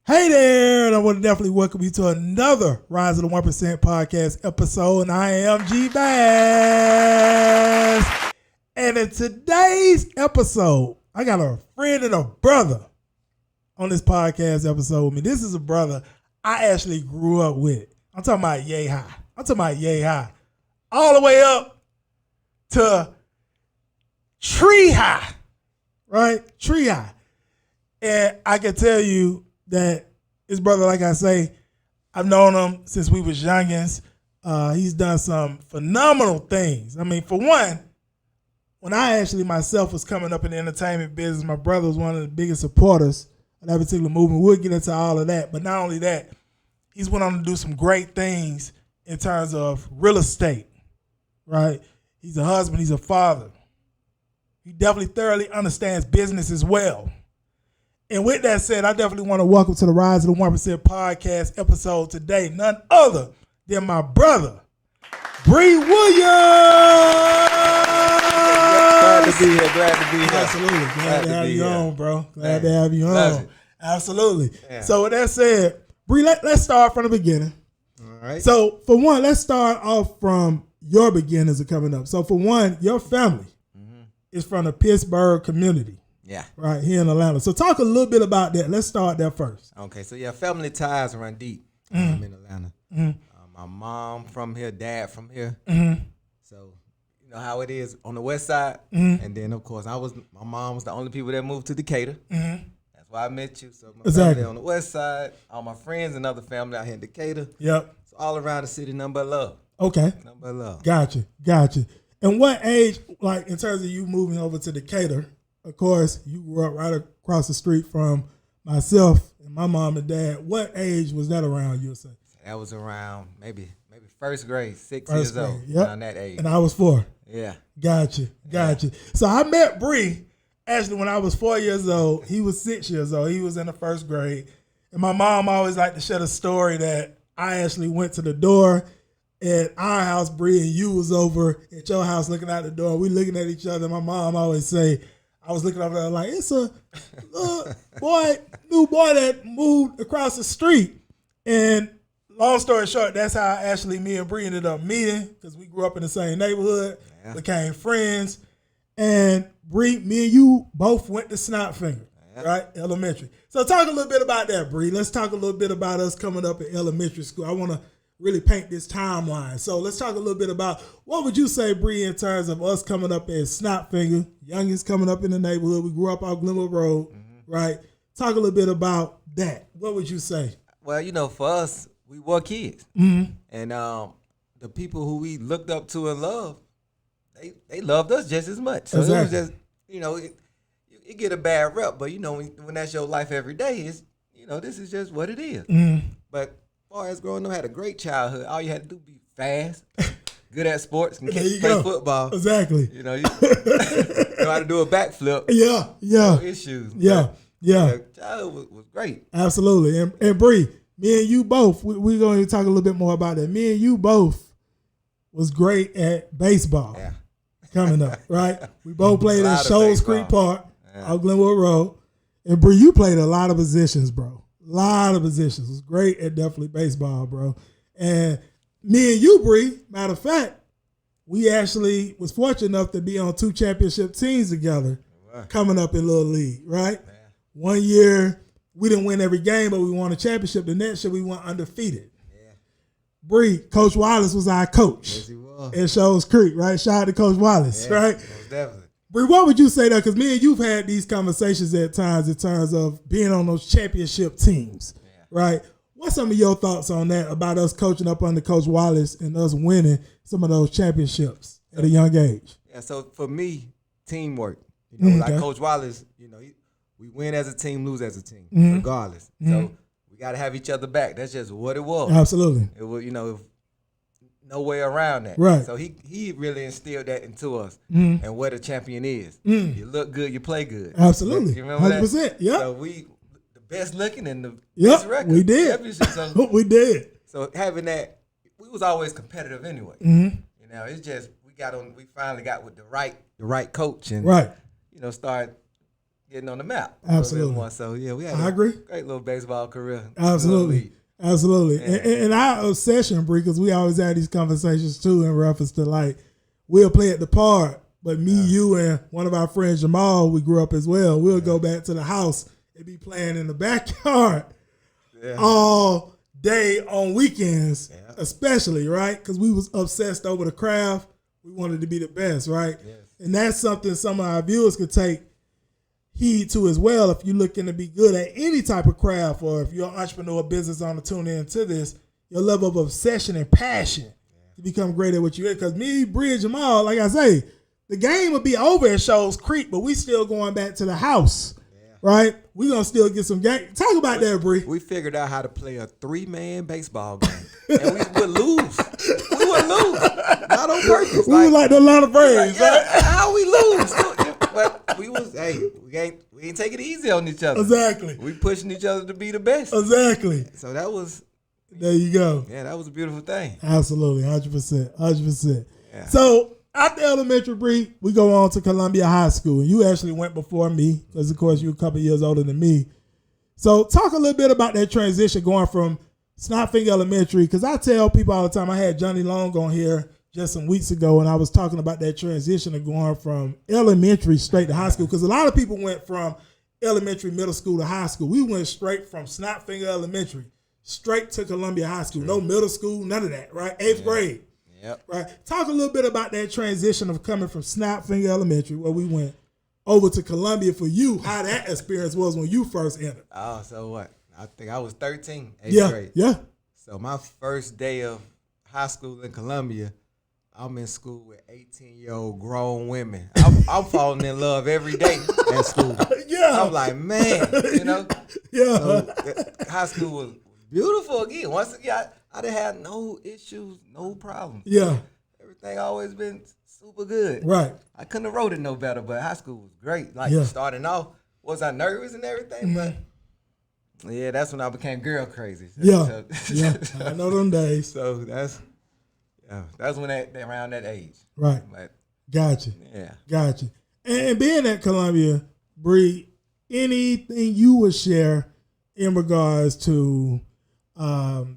Hey there, and I want to definitely welcome you to another Rise of the 1% podcast episode, and I am G Bass. And in today's episode, I got a friend and a brother on this podcast episode with me. This is a brother I actually grew up with. I'm talking about yay high. All the way up to tree high, right? Tree high. And I can tell you that his brother, like I say, I've known him since we was youngins. He's done some phenomenal things. I mean, for one, when I actually myself was coming up in the entertainment business, my brother was one of the biggest supporters of that particular movement. We'll get into all of that. But not only that, he's went on to do some great things in terms of real estate, right? He's a husband. He's a father. He definitely thoroughly understands business as well. And with that said, I definitely want to welcome to the Rise of the 1% podcast episode today, none other than my brother, Bri Williams. Glad to be here. Absolutely. Glad to have you on, bro. Glad to have you on. Absolutely. Yeah. So with that said, Bri, let's start from the beginning. All right. So for one, let's start off from your beginnings of coming up. So for one, your family is from the Pittsburgh community. Yeah. Right, here in Atlanta. So talk a little bit about that. Let's start there first. Okay, so yeah, family ties run deep. I'm in Atlanta. My mom from here, dad from here. So you know how it is on the west side. And then, of course, my mom was the only people that moved to Decatur. That's why I met you. So my family on the west side, all my friends and other family out here in Decatur. Yep. So all around the city, nothing but love. Okay. Nothing but love. Gotcha. And what age, like in terms of you moving over to Decatur, of course, you grew up right across the street from myself and my mom and dad. What age was that around, you would say? That was around maybe first grade, 6 years old. Yep. Around that age. And I was 4. Yeah. Gotcha. So I met Bri actually when I was 4 years old. He was 6 years old. He was in the first grade. And my mom always liked to share the story that I actually went to the door at our house, Bri, and you was over at your house looking out the door. We looking at each other. My mom always say, I was looking over there like, it's a new boy that moved across the street. And long story short, that's how actually me and Bri ended up meeting, because we grew up in the same neighborhood, became friends. And Bri, me and you both went to Snotfinger, right? Elementary. So talk a little bit about that, Bri. Let's talk a little bit about us coming up in elementary school. I want to really paint this timeline. So let's talk a little bit about, what would you say, Bri, in terms of us coming up as Snotfinger, youngest coming up in the neighborhood. We grew up on Glenwood Rd, right? Talk a little bit about that. What would you say? Well, you know, for us, we were kids. And the people who we looked up to and loved, they loved us just as much. So it was just, you know, it get a bad rep, but you know, when that's your life every day, it's, you know, this is just what it is. But as far as growing up, I had a great childhood. All you had to do be fast, good at sports, and play football. Exactly. You know, you know how to do a backflip. Yeah. No issues. Yeah. Childhood was great. Absolutely. And Bri, me and you both, we're going to talk a little bit more about that. Me and you both was great at baseball coming up, right? We both played at Shoals Creek Park on Glenwood Road. And Bri, you played a lot of positions, bro. It was great at definitely baseball, bro. And me and you, Bri, matter of fact, we actually was fortunate enough to be on 2 championship teams together coming up in Little League, right? Yeah. One year, we didn't win every game, but we won a championship. The next year, we went undefeated. Yeah. Bri, Coach Wallace was our coach. Yes, he was. At Shoals Creek, right? Shout out to Coach Wallace, right? Most definitely. Bri, what would you say, though? Because me and you've had these conversations at times in terms of being on those championship teams, right? What's some of your thoughts on that, about us coaching up under Coach Wallace and us winning some of those championships at a young age? Yeah, so for me, teamwork. You know, like Coach Wallace, you know, we win as a team, lose as a team, regardless. So we got to have each other back. That's just what it was. Absolutely. It was, you know, no way around that. Right. So he really instilled that into us and what a champion is. You look good, you play good. Absolutely. You remember 100%. that? Yeah. So we the best looking and the best record. We did. So, we did. So having that, we was always competitive anyway. You know, it's just we finally got with the right coach and you know, start getting on the map. Absolutely. More. So yeah, we had I agree. Great little baseball career. Absolutely. Absolutely. Yeah. And our obsession, Bree, because we always have these conversations too in reference to like, we'll play at the park, but me, you, and one of our friends, Jamal, we grew up as well. We'll go back to the house and be playing in the backyard all day on weekends, especially, right? Because we was obsessed over the craft. We wanted to be the best, right? Yes. And that's something some of our viewers could take heed to as well. If you're looking to be good at any type of craft, or if you're an entrepreneur business owner tune into this, your level of obsession and passion to become great at what you're in. Because me, Bree, and Jamal, like I say, the game would be over at Shows Creek, but we still going back to the house, right? We going to still get some game. Talk about that, Bree. We figured out how to play a 3-man baseball game, and we would lose. We would lose, not on purpose. We were like the Atlanta Braves, right? How we lose? But we ain't take it easy on each other. Exactly. We pushing each other to be the best. Exactly. So that was. There you go. Yeah, that was a beautiful thing. Absolutely, 100%, 100%. Yeah. So after elementary, Bree, we go on to Columbia High School, and you actually went before me because, of course, you're a couple years older than me. So talk a little bit about that transition going from Snotfinger Elementary, because I tell people all the time. I had Johnny Long on here just some weeks ago, and I was talking about that transition of going from elementary straight to high school, because a lot of people went from elementary, middle school to high school. We went straight from Snotfinger Elementary straight to Columbia High School. No middle school, none of that, right? 8th grade. Yep. Right. Talk a little bit about that transition of coming from Snotfinger Elementary, where we went, over to Columbia for you, how that experience was when you first entered. Oh, so what? I think I was 13, 8th grade. Yeah. So my first day of high school in Columbia, I'm in school with 18-year-old grown women. I'm falling in love every day at school. Yeah. I'm like, man, you know? Yeah. So high school was beautiful again. Once again, I didn't have no issues, no problems. Yeah. Everything always been super good. Right. I couldn't have wrote it no better, but high school was great. Like starting off, was I nervous and everything? But yeah, that's when I became girl crazy. Yeah. I know them days. So that's when around that age. Right. But, Gotcha. Yeah. Gotcha. And being at Columbia, Bree, anything you would share in regards to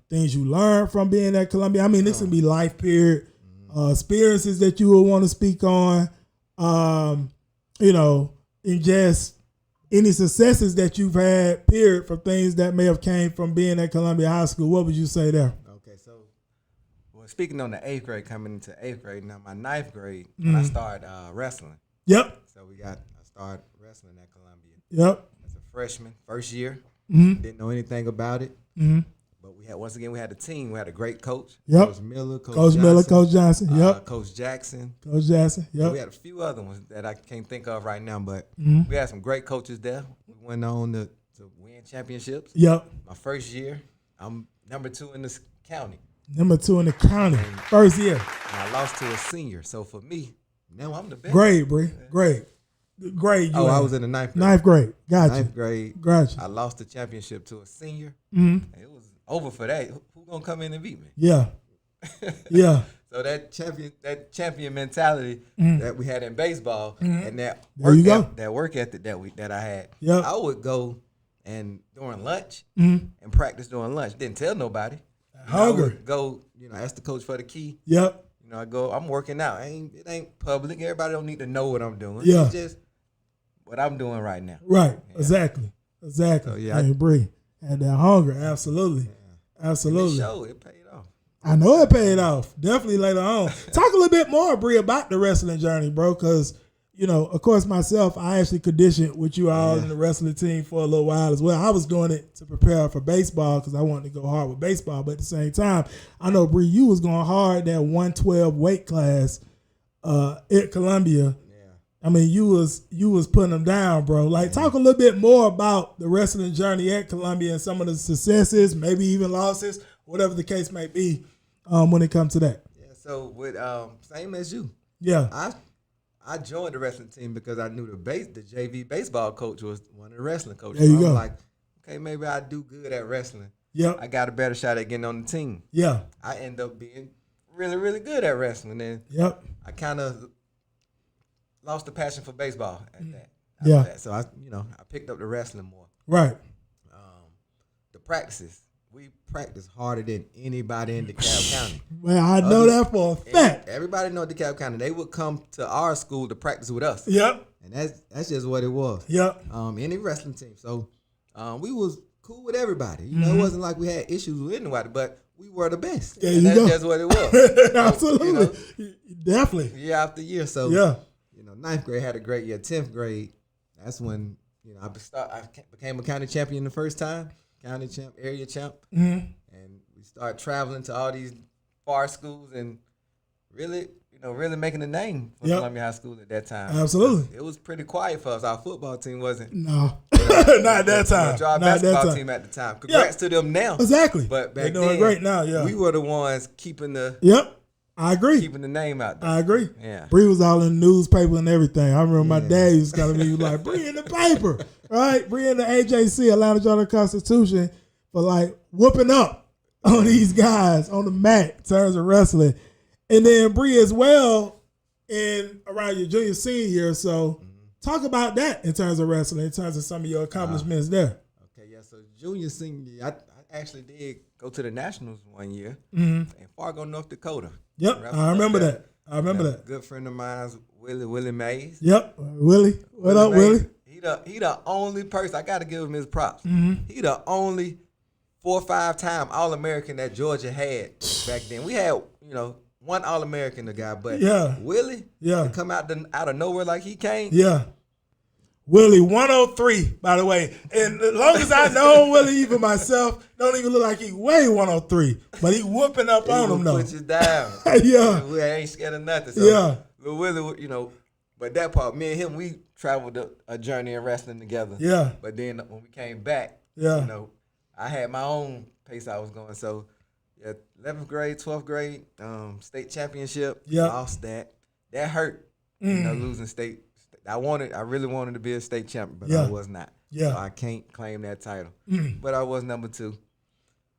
things you learned from being at Columbia? I mean, this can be life period, experiences that you would want to speak on, and just any successes that you've had, period, from things that may have came from being at Columbia High School. What would you say there? Okay, so speaking on the 8th grade, coming into 8th grade, now my 9th grade, when I started wrestling. Yep. So I started wrestling at Columbia. Yep. As a freshman, first year. Mm-hmm. Didn't know anything about it. Mm-hmm. But we had a team. We had a great coach. Yep. Coach Miller, Coach Johnson. Yep. Coach Jackson. Coach Jackson. Yep. We had a few other ones that I can't think of right now, but Mm-hmm. we had some great coaches there. We went on to win championships. Yep. My first year, I'm number 2 in this county. Number 2 in the county. First year. And I lost to a senior. So for me, now I'm the best. Great, Bree. Great. Grade. I was in the 9th grade. 9th grade. Gotcha. 9th grade. Gotcha. I lost the championship to a senior. Mm-hmm. It was over for that. Who gonna come in and beat me? Yeah. Yeah. So that champion mentality that we had in baseball and that work ethic that I had. Yep. I would go and during lunch and practice during lunch. Didn't tell nobody. I would go, ask the coach for the key. Yep. I go, I'm working out. It ain't public. Everybody don't need to know what I'm doing. Yeah. It's just what I'm doing right now. Right. Yeah. Exactly. So, yeah, Hey, Bree. And that hunger. Absolutely. Yeah. Absolutely. It paid off. I know it paid off. Definitely later on. Talk a little bit more, Bree, about the wrestling journey, bro, because, of course, myself, I actually conditioned with you all in the wrestling team for a little while as well. I was doing it to prepare for baseball because I wanted to go hard with baseball. But at the same time, I know, Bree, you was going hard that 112 weight class at Columbia. Yeah. I mean, you was putting them down, bro. Like, talk a little bit more about the wrestling journey at Columbia and some of the successes, maybe even losses, whatever the case may be, when it comes to that. Yeah, so with same as you. Yeah. I joined the wrestling team because I knew the JV baseball coach was one of the wrestling coaches. There you so go. I'm like, okay, maybe I do good at wrestling. Yep. I got a better shot at getting on the team. Yeah. I end up being really, really good at wrestling. And yep. I kind of lost the passion for baseball at that. Yeah. That. So I picked up the wrestling more. Right. The practices. We practice harder than anybody in DeKalb County. Well, I know that for a fact. Everybody know DeKalb County. They would come to our school to practice with us. Yep. And that's just what it was. Yep. Any wrestling team. So we was cool with everybody. You know, it wasn't like we had issues with anybody, but we were the best. There and you that's go. just what it was. Absolutely. Definitely. Year after year. So Yeah. ninth grade had a great year. 10th grade, that's when I became a county champion the first time. County champ, area champ. And we started traveling to all these far schools and really making a name for Columbia High School at that time. Absolutely. It was pretty quiet for us. Our football team wasn't. No. Not at that time. Our basketball team at the time. Congrats to them now. Exactly. But they're back doing then, great now, yeah. we were the ones keeping the I agree. keeping the name out there. I agree. Yeah. Bree was all in the newspaper and everything. I remember my dad used to come to me like, Bree in the paper, right? Bree in the AJC, Atlanta Journal-Constitution, for like whooping up on these guys on the mat in terms of wrestling. And then Bree as well in around your junior, senior year. So talk about that in terms of wrestling, in terms of some of your accomplishments there. Okay, yeah. So junior, senior year, I actually did go to the Nationals one year in Fargo, North Dakota. Yep, I remember that. I remember that. Good friend of mine's Willie Mays. Yep, Willie. What up, Mays. Willie? He the only person, I got to give him his props. He the only 4 or 5 time All-American that Georgia had back then. We had, one All-American, the guy, but Willie, to come out of nowhere like he came. Yeah. Willie, 103, by the way. And as long as I know Willie, even myself, don't even look like he weigh 103. But he whooping up on him, though. Put you down. Yeah. We ain't scared of nothing. So Yeah. Willie, but that part, me and him, we traveled a journey in wrestling together. Yeah. But then when we came back, I had my own pace I was going. So, 11th grade, 12th grade, state championship, lost that. That hurt, losing state. I really wanted to be a state champion, but I was not. Yeah. So I can't claim that title. But I was number 2.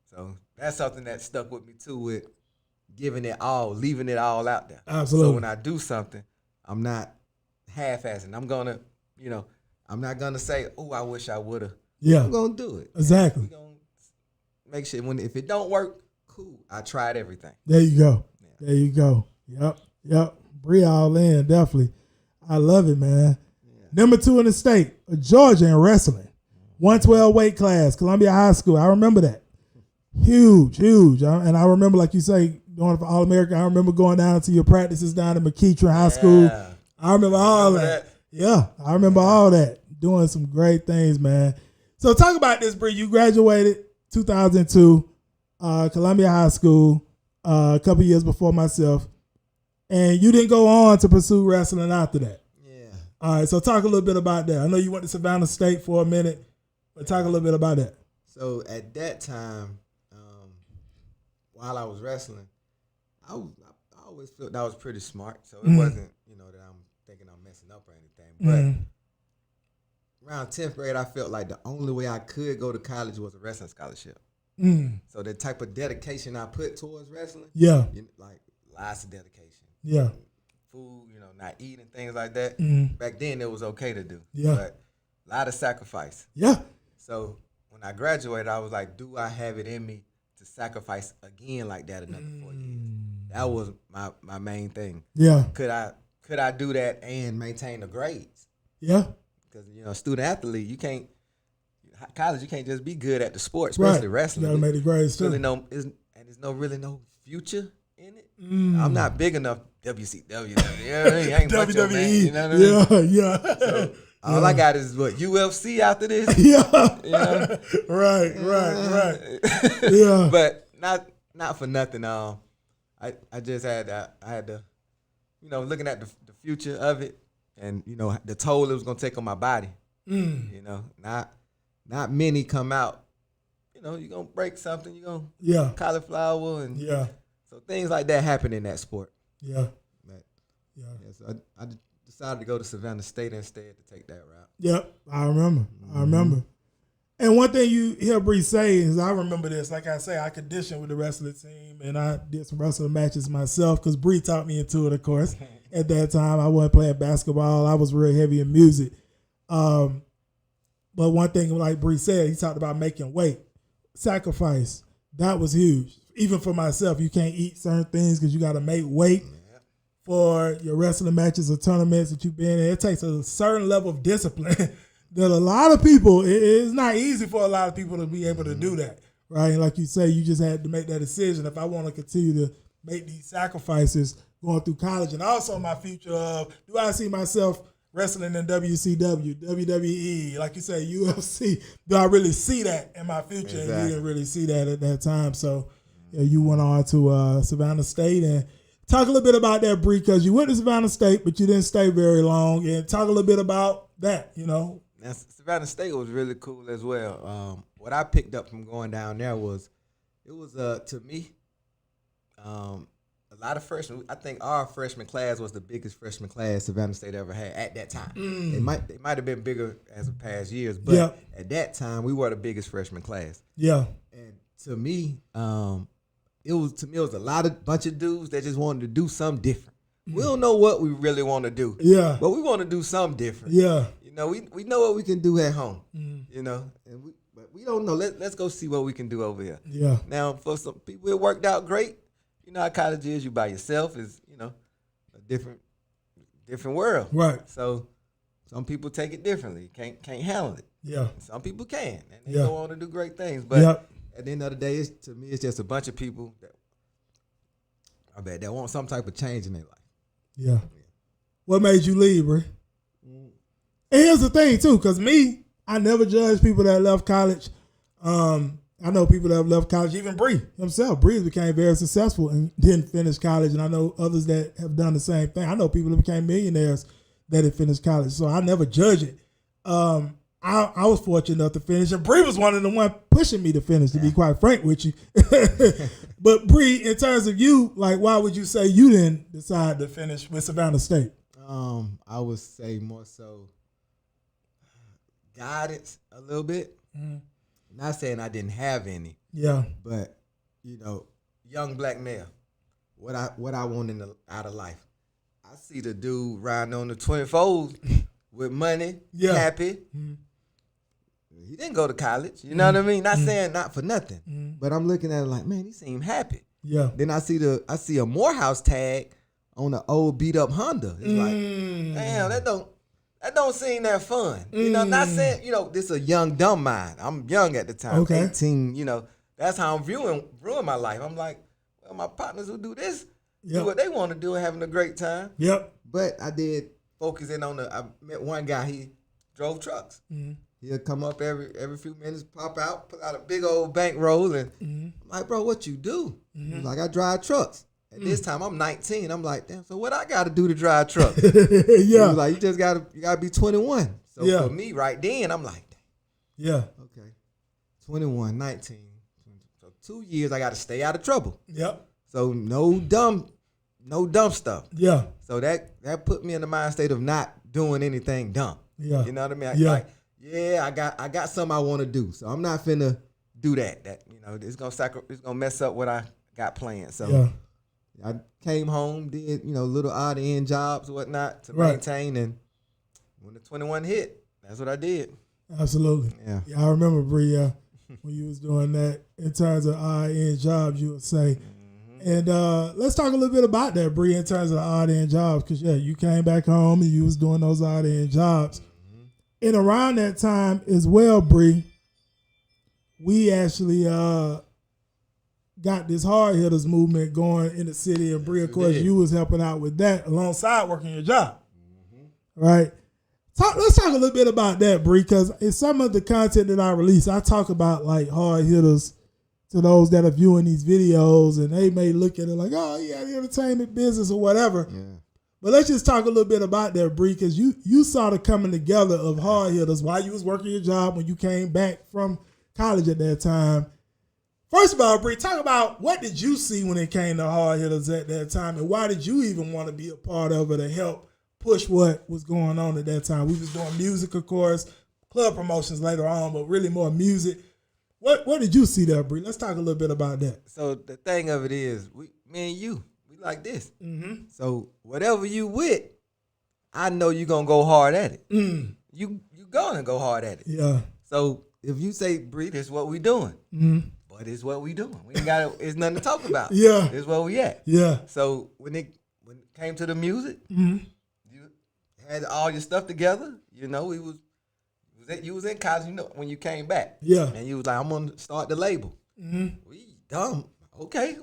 So that's something that stuck with me too, with giving it all, leaving it all out there. Absolutely. So when I do something, I'm not half-assing. I'm gonna, I'm not gonna say, "Oh, I wish I would have." Yeah. I'm gonna do it. Exactly. I'm gonna make sure if it don't work, cool. I tried everything. There you go. Yeah. There you go. Yep. Bree all in, definitely. I love it, man. Yeah. Number 2 in the state, Georgia in wrestling. 112 weight class, Columbia High School. I remember that. Huge. And I remember, like you say, going for All-American. I remember going down to your practices down in McKeitron High School. I remember all that. Yeah, I remember all that. Doing some great things, man. So talk about this, Bree. You graduated 2002, Columbia High School, a couple years before myself. And you didn't go on to pursue wrestling after that. Yeah. All right, so talk a little bit about that. I know you went to Savannah State for a minute, but talk a little bit about that. So at that time, while I was wrestling, I always felt that I was pretty smart. So it wasn't, that I'm thinking I'm messing up or anything. But around 10th grade, I felt like the only way I could go to college was a wrestling scholarship. So the type of dedication I put towards wrestling, like lots of dedication. Yeah. Food, not eating, things like that. Back then, it was okay to do. Yeah. But a lot of sacrifice. Yeah. So when I graduated, I was like, do I have it in me to sacrifice again like that another 4 years? That was my main thing. Yeah. Could I do that and maintain the grades? Yeah. Because, student athlete, college, you can't just be good at the sport, especially wrestling. You gotta make the grades too. There's really no future in it. I'm not big enough. WCW, I ain't macho, man. You know what I mean? Yeah. So all I got is what, UFC after this? Yeah. Right. Yeah. But not for nothing. I just had to, looking at the future of it, and the toll it was gonna take on my body. Not many come out. You're gonna break something. You're gonna cauliflower and so things like that happen in that sport. Yeah. So I decided to go to Savannah State instead to take that route. Yep, I remember. And one thing you hear Bree say is, I remember this. Like I say, I conditioned with the wrestling team, and I did some wrestling matches myself because Bree taught me into it, of course. At that time, I wasn't playing basketball. I was real heavy in music. But one thing, like Bree said, he talked about making weight, sacrifice. That was huge. Even for myself, you can't eat certain things because you got to make weight for your wrestling matches or tournaments that you've been in. It takes a certain level of discipline that a lot of people, it's not easy for a lot of people to be able to do that, right? And like you say, you just had to make that decision. If I want to continue to make these sacrifices going through college, and also my future of, do I see myself wrestling in WCW, WWE, like you say, UFC? Do I really see that in my future? Exactly. And you didn't really see that at that time. So you went on to Savannah State, and talk a little bit about that, Bree, because you went to Savannah State, but you didn't stay very long. And talk a little bit about that, Now, Savannah State was really cool as well. What I picked up from going down there was, to me, a lot of freshmen. I think our freshman class was the biggest freshman class Savannah State ever had at that time. It might have been bigger as of past years, but at that time we were the biggest freshman class. Yeah. And to me, it was a bunch of dudes that just wanted to do something different. We don't know what we really want to do. Yeah. But we want to do something different. Yeah. We know what we can do at home. But we don't know. Let's go see what we can do over here. Yeah. Now, for some people, it worked out great. You know how college is. You by yourself is, a different world. Right. So some people take it differently. Can't handle it. Yeah. Some people can, and they Yeah. go on to do great things. But at the end of the day, to me, it's just a bunch of people that want some type of change in their life. Yeah. What made you leave, Bree? And here's the thing, too, because I never judge people that left college. I know people that have left college, even Bree himself. Bree became very successful and didn't finish college, and I know others that have done the same thing. I know people that became millionaires that had finished college, so I never judge it. I was fortunate enough to finish, and Bree was one of the ones pushing me to finish, to be quite frank with you. But Bree, in terms of you, like, why would you say you didn't decide to finish with Savannah State? I would say more so guidance a little bit. Mm-hmm. Not saying I didn't have any. Yeah. But, young black male, what I want out of life. I see the dude riding on the 24s with money, happy. Mm-hmm. He didn't go to college. You know what I mean? Not saying not for nothing. But I'm looking at it like, man, he seemed happy. Yeah. Then I see a Morehouse tag on an old beat up Honda. It's like, damn, that don't seem that fun. Not saying, this is a young, dumb mind. I'm young at the time, okay. 18, that's how I'm viewing my life. I'm like, well, my partners who do this, do what they want to do and having a great time. Yep. But I did focus in on I met one guy, he drove trucks. Mm-hmm. He'll come up every few minutes, pop out, put out a big old bankroll, and I'm like, bro, what you do? He's like, I drive trucks. At this time, I'm 19. I'm like, damn, so what I got to do to drive trucks? Yeah. Like, you just got to be 21. So for me, right then, I'm like, yeah. Okay. 21, 19. So 2 years, I got to stay out of trouble. Yep. So no dumb stuff. Yeah. So that put me in the mind state of not doing anything dumb. Yeah. You know what I mean? I got something I want to do. So I'm not finna do that. It's gonna mess up what I got planned. So I came home, did little odd end jobs or whatnot to maintain, and when the 21 hit, that's what I did. Absolutely. Yeah, I remember, Bree, when you was doing that in terms of odd end jobs, you would say. And let's talk a little bit about that, Bree, in terms of the odd end jobs, because you came back home and you was doing those odd end jobs. And around that time as well, Bree, we actually got this hard hitters movement going in the city. And Bree, of course, you was helping out with that alongside working your job, right? Let's talk a little bit about that, Bree, because in some of the content that I release, I talk about like hard hitters to those that are viewing these videos, and they may look at it like, oh, yeah, the entertainment business or whatever. Yeah. But let's just talk a little bit about that, Bree, because you saw the coming together of hard hitters while you was working your job when you came back from college at that time. First of all, Bree, talk about what did you see when it came to hard hitters at that time, and why did you even want to be a part of it to help push what was going on at that time? We was doing music, of course, club promotions later on, but really more music. What did you see there, Bree? Let's talk a little bit about that. So the thing of it is, me and you, we like this. So whatever you with, I know you're going to go hard at it. You you gonna go hard at it. Yeah. So if you say, Bree, this is what we doing. But it's what we doing. We ain't got it's nothing to talk about. Yeah. It's where we at. Yeah. So when it came to the music, you had all your stuff together. You know, you was in college. You know, when you came back. Yeah. And you was like, I'm gonna start the label. We dumb. Okay.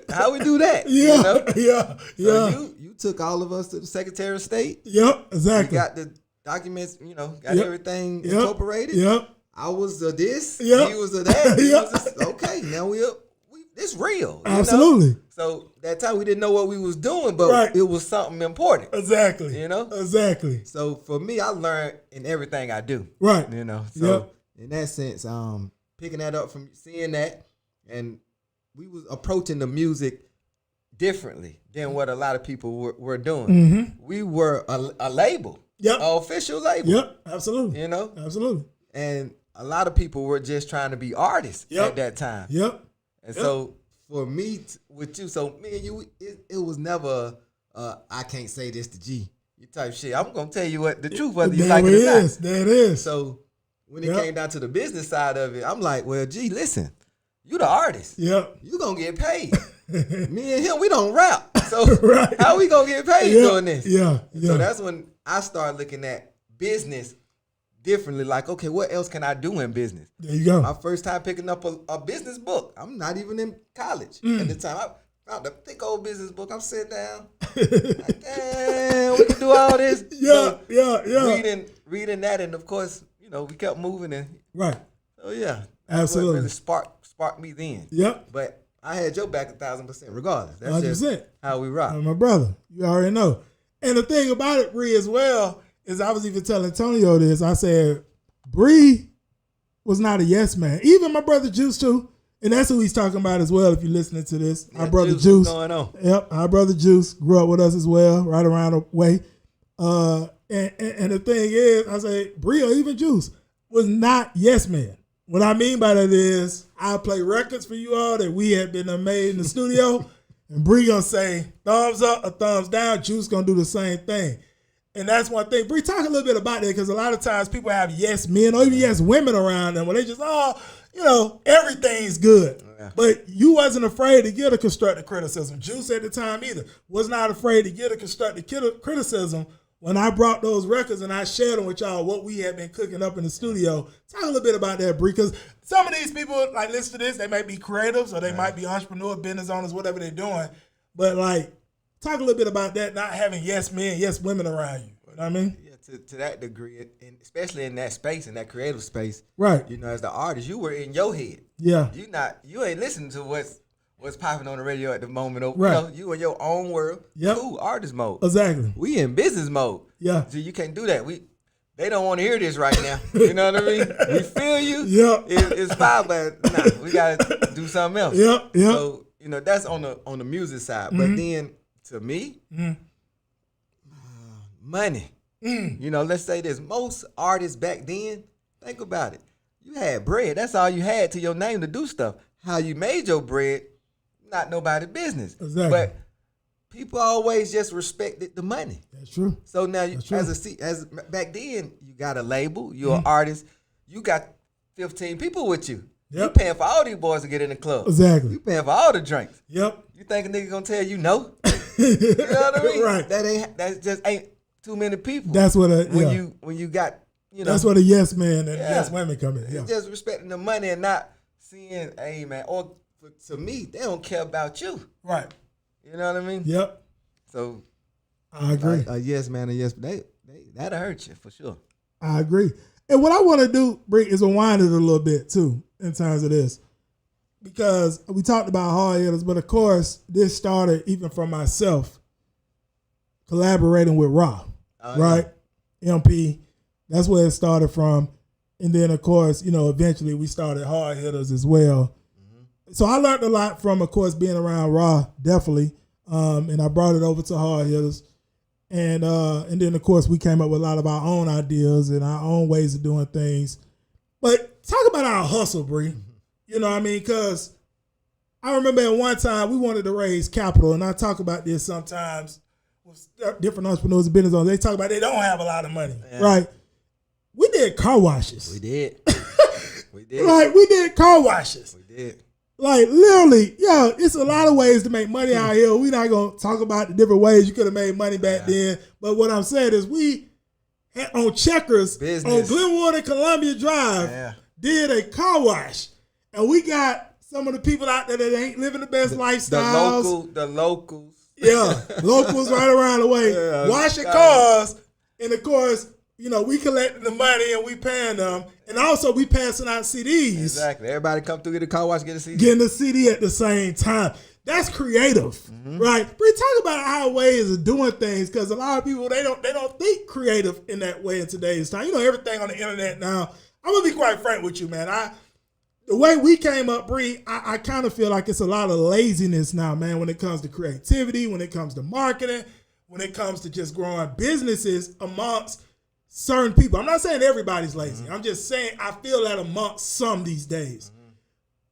How we do that? Yeah. You know? Yeah. Yeah. So you took all of us to the Secretary of State. Yep. Exactly. You got the documents. You know, got everything incorporated. Yep. I was a this. Yep. He was a that. He Yep. was a, okay. Now we it's real. Absolutely. You know? So that time we didn't know what we was doing, but it was something important. Exactly. You know? Exactly. So for me, I learned in everything I do. Right. You know? So in that sense, picking that up from seeing that, and we was approaching the music differently than what a lot of people were doing. We were a label. Yep. An official label. Yep. Absolutely. You know? Absolutely. And a lot of people were just trying to be artists at that time. Yep. And so for me, with you, so me and you, it was never, I can't say this to G, you type shit. I'm going to tell you what the truth, whether you like it or not. There it is. So when it came down to the business side of it, I'm like, well, G, listen, you the artist. Yep. You going to get paid. Me and him, we don't rap. So how we going to get paid doing this? Yeah. So that's when I started looking at business differently, like, okay, what else can I do in business? There you go. My first time picking up a business book. I'm not even in college at the time. I found a thick old business book. I'm sitting down. Like, damn, we can do all this. Yeah. Reading that, and of course, you know, we kept moving and so yeah. Absolutely. Really sparked me then. Yep. But I had your back 1,000% regardless. That's 100%. just how we rock. My brother, you already know. And the thing about it, Bree, as well, is I was even telling Antonio this. I said, Bree was not a yes man. Even my brother Juice too. And that's who he's talking about as well, if you're listening to this. Our brother Juice. What's going on? Yep, our brother Juice grew up with us as well, right around the way. And the thing is, I say, Bree or even Juice was not yes man. What I mean by that is, I play records for you all that we had been made in the studio, and Bree gonna say thumbs up or thumbs down. Juice gonna do the same thing. And that's one thing. Bree, talk a little bit about that, because a lot of times people have yes men or even yes women around them where they just, everything's good. Yeah. But you wasn't afraid to get a constructive criticism. Juice at the time either was not afraid to get a constructive criticism when I brought those records and I shared them with y'all what we had been cooking up in the studio. Talk a little bit about that, Bree, because some of these people, like, listen to this, they might be creatives or they might be entrepreneur, business owners, whatever they're doing. But, like, talk a little bit about that, not having yes men, yes women around you. You know what I mean? Yeah, to that degree, and especially in that space, in that creative space. Right. You know, as the artist, you were in your head. Yeah. You ain't listening to what's popping on the radio at the moment. Right. You know, you in your own world. Yep. Cool, artist mode. Exactly. We in business mode. Yeah. So you can't do that. They don't want to hear this right now. You know what I mean? We feel you. Yep. It's fine, but nah, we gotta do something else. Yep. So, you know, that's on the music side. But then to me, money. You know, let's say this. Most artists back then, think about it. You had bread. That's all you had to your name to do stuff. How you made your bread, not nobody's business. Exactly. But people always just respected the money. That's true. So now, as back then, you got a label. You're an artist. You got 15 people with you. Yep. You paying for all these boys to get in the club. Exactly. You paying for all the drinks. Yep. You think a nigga gonna tell you no? You know what I mean? Right. That just ain't too many people. That's what when you got, you know. That's what a yes man and yes women come in. Yeah. It's just respecting the money and not seeing, hey man, or to me, they don't care about you. Right. You know what I mean? Yep. So I agree. A yes man, a yes, that'll hurt you for sure. I agree. And what I want to do, Bree, is unwind it a little bit too in terms of this. Because we talked about hard hitters, but of course, this started even from myself collaborating with Ra, right? Yeah. MP, that's where it started from. And then, of course, eventually we started hard hitters as well. Mm-hmm. So I learned a lot from, of course, being around Ra, definitely. And I brought it over to hard hitters. And then, of course, we came up with a lot of our own ideas and our own ways of doing things. But talk about our hustle, Bree. Mm-hmm. You know what I mean? Because I remember at one time we wanted to raise capital, and I talk about this sometimes with different entrepreneurs and business owners. They talk about they don't have a lot of money, right? did car washes. We did. We did. Like, we did car washes. We did. Like, literally, it's a lot of ways to make money out here. We're not going to talk about the different ways you could have made money back then. But what I'm saying is we, on Checkers, on Glenwood and Columbia Drive, did a car wash. And we got some of the people out there that ain't living the best lifestyles. The locals. Yeah, locals right around the way. Washing cars. And, of course, we collecting the money and we paying them. And also we passing out CDs. Exactly. Everybody come through, get a car wash, get a CD. Getting a CD at the same time. That's creative, right? We talk about our ways of doing things because a lot of people, they don't think creative in that way in today's time. Everything on the internet now. I'm going to be quite frank with you, man. The way we came up, Bri, I kind of feel like it's a lot of laziness now, man, when it comes to creativity, when it comes to marketing, when it comes to just growing businesses amongst certain people. I'm not saying everybody's lazy. I'm just saying I feel that amongst some these days.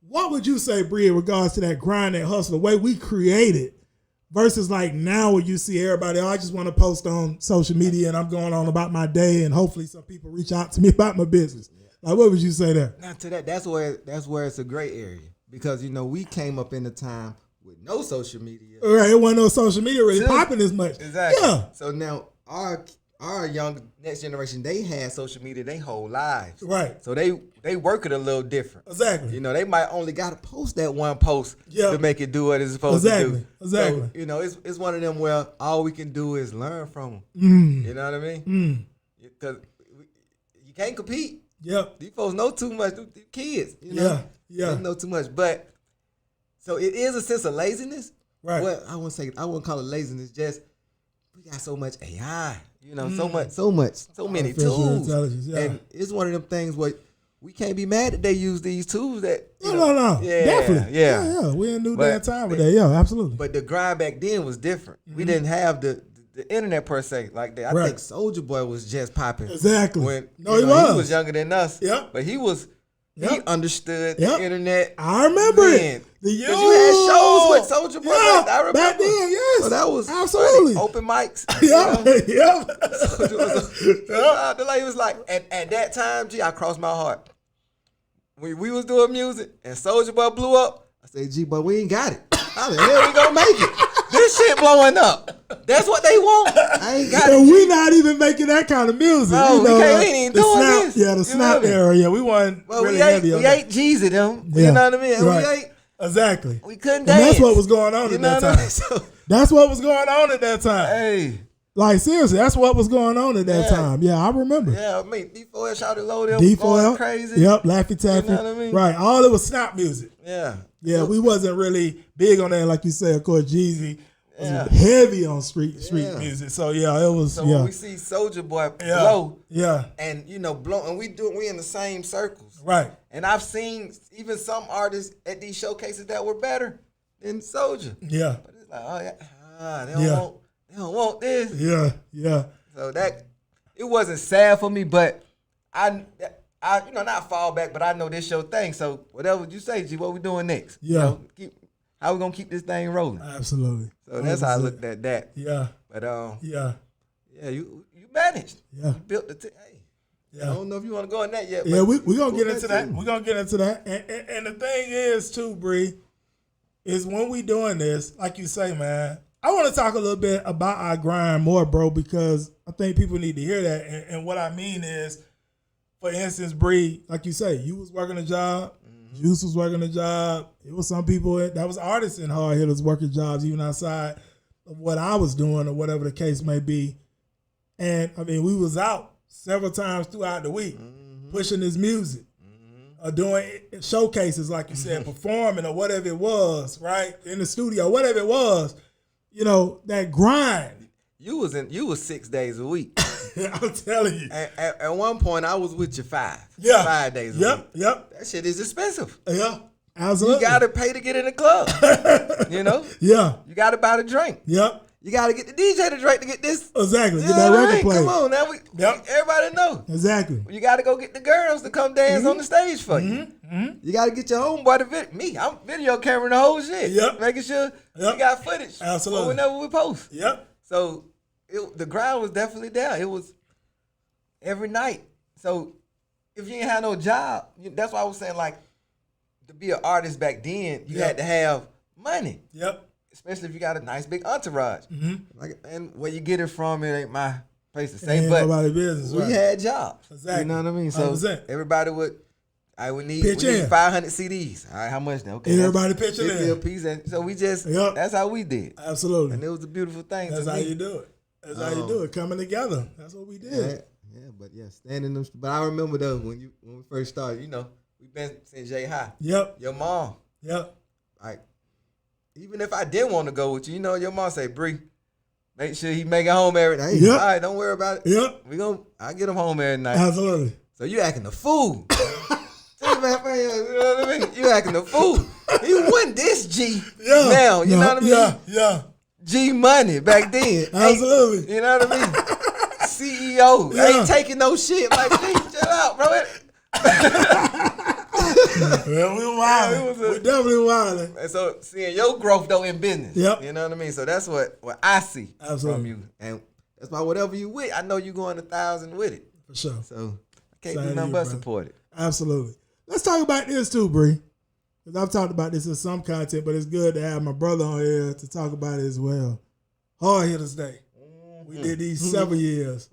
What would you say, Bri, in regards to that grind, that hustle, the way we created versus like now where you see everybody, I just want to post on social media and I'm going on about my day and hopefully some people reach out to me about my business. Like, what would you say there? Now to that's where it's a gray area because, we came up in a time with no social media. Right, it wasn't no social media really popping as much. Exactly. Yeah. So now our young next generation, they had social media their whole lives. Right. So they work it a little different. Exactly. They might only got to post that one post to make it do what it's supposed to do. Exactly. So, it's one of them where all we can do is learn from them. You know what I mean? Because you can't compete. Yep. These folks know too much. These kids, Yeah. They know too much. But so it is a sense of laziness. Right. Well, I wouldn't call it laziness. Just we got so much AI. So many tools. And it's one of them things where we can't be mad that they use these tools that No. Yeah, definitely. Yeah. We're in new day and time with that. Yeah, absolutely. But the grind back then was different. We didn't have the internet per se like that. I think Soulja Boy was just popping. Exactly. When he was. He was younger than us. Yep. But he understood the internet. I remember it. Because you had shows with Soulja Boy. I remember. Back then, yes. So that was absolutely funny. Open mics. The lady was like, at that time, I crossed my heart. When we was doing music and Soulja Boy blew up, I said, G, but we ain't got it. How the hell we gonna make it? This shit blowing up. That's what they want. I ain't got it. And we not even making that kind of music. No, we ain't even doing this. Yeah, the snap era. Yeah, we weren't really heavy on that. We ate Jeezy them. You know what I mean? Right. We ate. Exactly. We couldn't dance. And that's what was going on at that time. That's what was going on at that time. Hey. Like, seriously, that's what was going on at that time. Yeah, I remember. Yeah, I mean, D4L shouted low there. D4L. Crazy. Yep, Laffy Taffy. You know what I mean? Right. All it was snap music. Yeah. Yeah, we wasn't really big on that. Like you said, of course, Jeezy was heavy on street music. So, yeah, it was. So, when we see Soulja Boy blow. Yeah. And, blow, and we in the same circles. Right. And I've seen even some artists at these showcases that were better than Soulja. Yeah. But it's like, they don't want this. Yeah. So it wasn't sad for me, but I not fall back, but I know this your thing. So whatever you say, G, what we doing next? Yeah. How we gonna keep this thing rolling? Absolutely. So that's 100%. How I looked at that. Yeah. But yeah, you managed. Yeah. You built the I don't know if you want to go in that yet. Yeah, we're gonna get into that. We're gonna get into that. And the thing is too, Bri, is when we doing this, like you say, man, I want to talk a little bit about our grind more, bro, because I think people need to hear that. And what I mean is, for instance, Bri, like you say, you was working a job, Juice was working a job. It was some people that was artists and hard hitters working jobs even outside of what I was doing or whatever the case may be. And I mean, we was out several times throughout the week pushing this music or doing showcases, like you said, performing or whatever it was, right? In the studio, whatever it was. That grind. You was 6 days a week. I'm telling you. At one point, I was with you 5. Yeah. 5 days a week. Yep. That shit is expensive. Yeah. Absolutely. You got to pay to get in the club. Yeah. You got to buy the drink. Yep. You got to get the DJ to drink to get this. Exactly. Get that record played. Come on. Now everybody know. Exactly. You got to go get the girls to come dance on the stage for you. You got to get your homeboy to I'm video cameraing the whole shit. Yep. Making sure we got footage. Absolutely. For whenever we post. Yep. So the grind was definitely there. It was every night, So if you ain't have no job, that's why I was saying, like, to be an artist back then, you had to have money. Yep. Especially if you got a nice big entourage. Mm-hmm. Like, and where you get it from, it ain't my place to say. Ain't but nobody business, we right. had jobs. Exactly. You know what I mean? So 100%. everybody would. We need Pitch in. 500 CDs. All right, how much then? Okay, everybody pitching 50 in. a piece. And so we just, that's how we did. Absolutely. And it was a beautiful thing. That's to how me. you do it. That's how you do it. Coming together. That's what we did. Standing them. But I remember though when we first started. You know, we've been since J High. Yep. Your mom. Yep. Like, even if I didn't want to go with you, you know, your mom say, Bree, make sure he make it home every night. Yep. All right, don't worry about it. Yep. I get him home every night. Absolutely. So you acting the fool. You know what I mean? You acting the fool. He wasn't this G now. You know what I mean? Yeah. G Money back then. Absolutely. You know what I mean? CEO. Ain't taking no shit. Like, G, chill out, bro. Well, we wildin'. We definitely wildin'. And so seeing your growth though in business. Yep. You know what I mean? So that's what I see from you. And that's why whatever you with, I know you going 1,000 with it. For sure. So I can't do nothing but support it. Absolutely. Let's talk about this too, Bree. Because I've talked about this in some content, but it's good to have my brother on here to talk about it as well. Hard Hitters Day. Mm-hmm. We did these several years.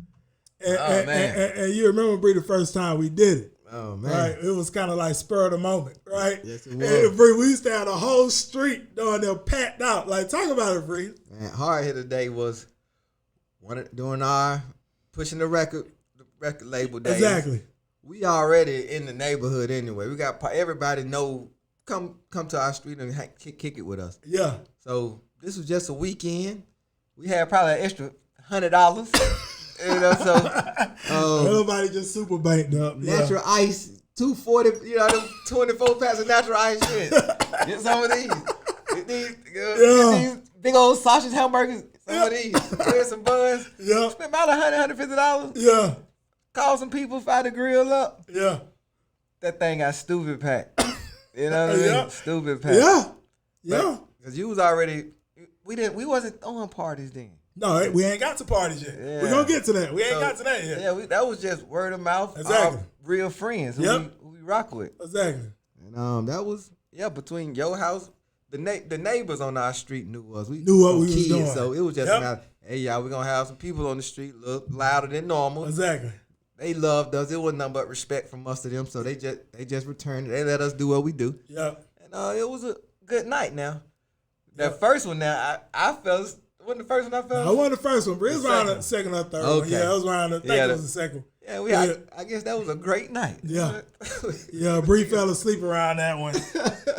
And you remember, Bree, the first time we did it. Oh, man. Right? It was kind of like spur of the moment, right? Yes, it was. And Bree, we used to have the whole street down there packed out. Like, talk about it, Bree. Man, Hard Hitter Day was during our pushing the record label days. Exactly. We already in the neighborhood anyway. We got everybody know come to our street and kick it with us. Yeah. So this was just a weekend. We had probably an extra $100. You know, so everybody just super banked up. Natural ice, 240, you know, them 24 packs of natural ice shit. Get some of these. Get these big old sausage hamburgers. Some of these. Get some buns. Yeah. Spent about $150. Yeah. Call some people, fire the grill up. Yeah. That thing got stupid packed. You know what I mean? Yeah. Stupid packed. Yeah. Yeah. Because you was already, we wasn't throwing parties then. No, we ain't got to parties yet. Yeah. We're going to get to that. We ain't got to that yet. Yeah, that was just word of mouth. Exactly. Our real friends who we rock with. Exactly. And that was, between your house, the neighbors on our street knew us. We knew what we kids, was doing. So it was just about, hey, y'all, we're going to have some people on the street a little louder than normal. Exactly. They loved us. It wasn't nothing but respect from us to them. So they just returned it. They let us do what we do. Yeah. And it was a good night now. That first one now, I felt, wasn't the first one I felt? No, I wasn't the first one, but it was around the second or third one. Yeah, it was around I think it was the second one. Yeah, I guess that was a great night. Yeah. Yeah, Bree fell asleep around that one.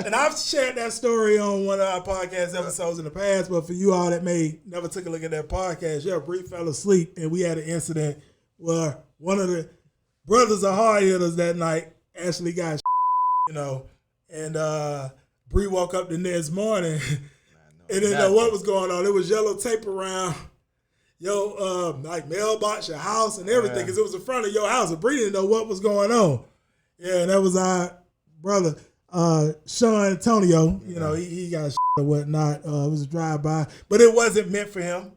And I've shared that story on one of our podcast episodes in the past, but for you all that may never took a look at that podcast, Bree fell asleep and we had an incident where one of the brothers of Hard Hitters that night actually got and Bree woke up the next morning and didn't know what was going on. It was yellow tape around your like mailbox, your house, and everything, because it was in front of your house. And Bree didn't know what was going on. Yeah, and that was our brother, Sean Antonio. You know, he got or whatnot. It was a drive-by, but it wasn't meant for him.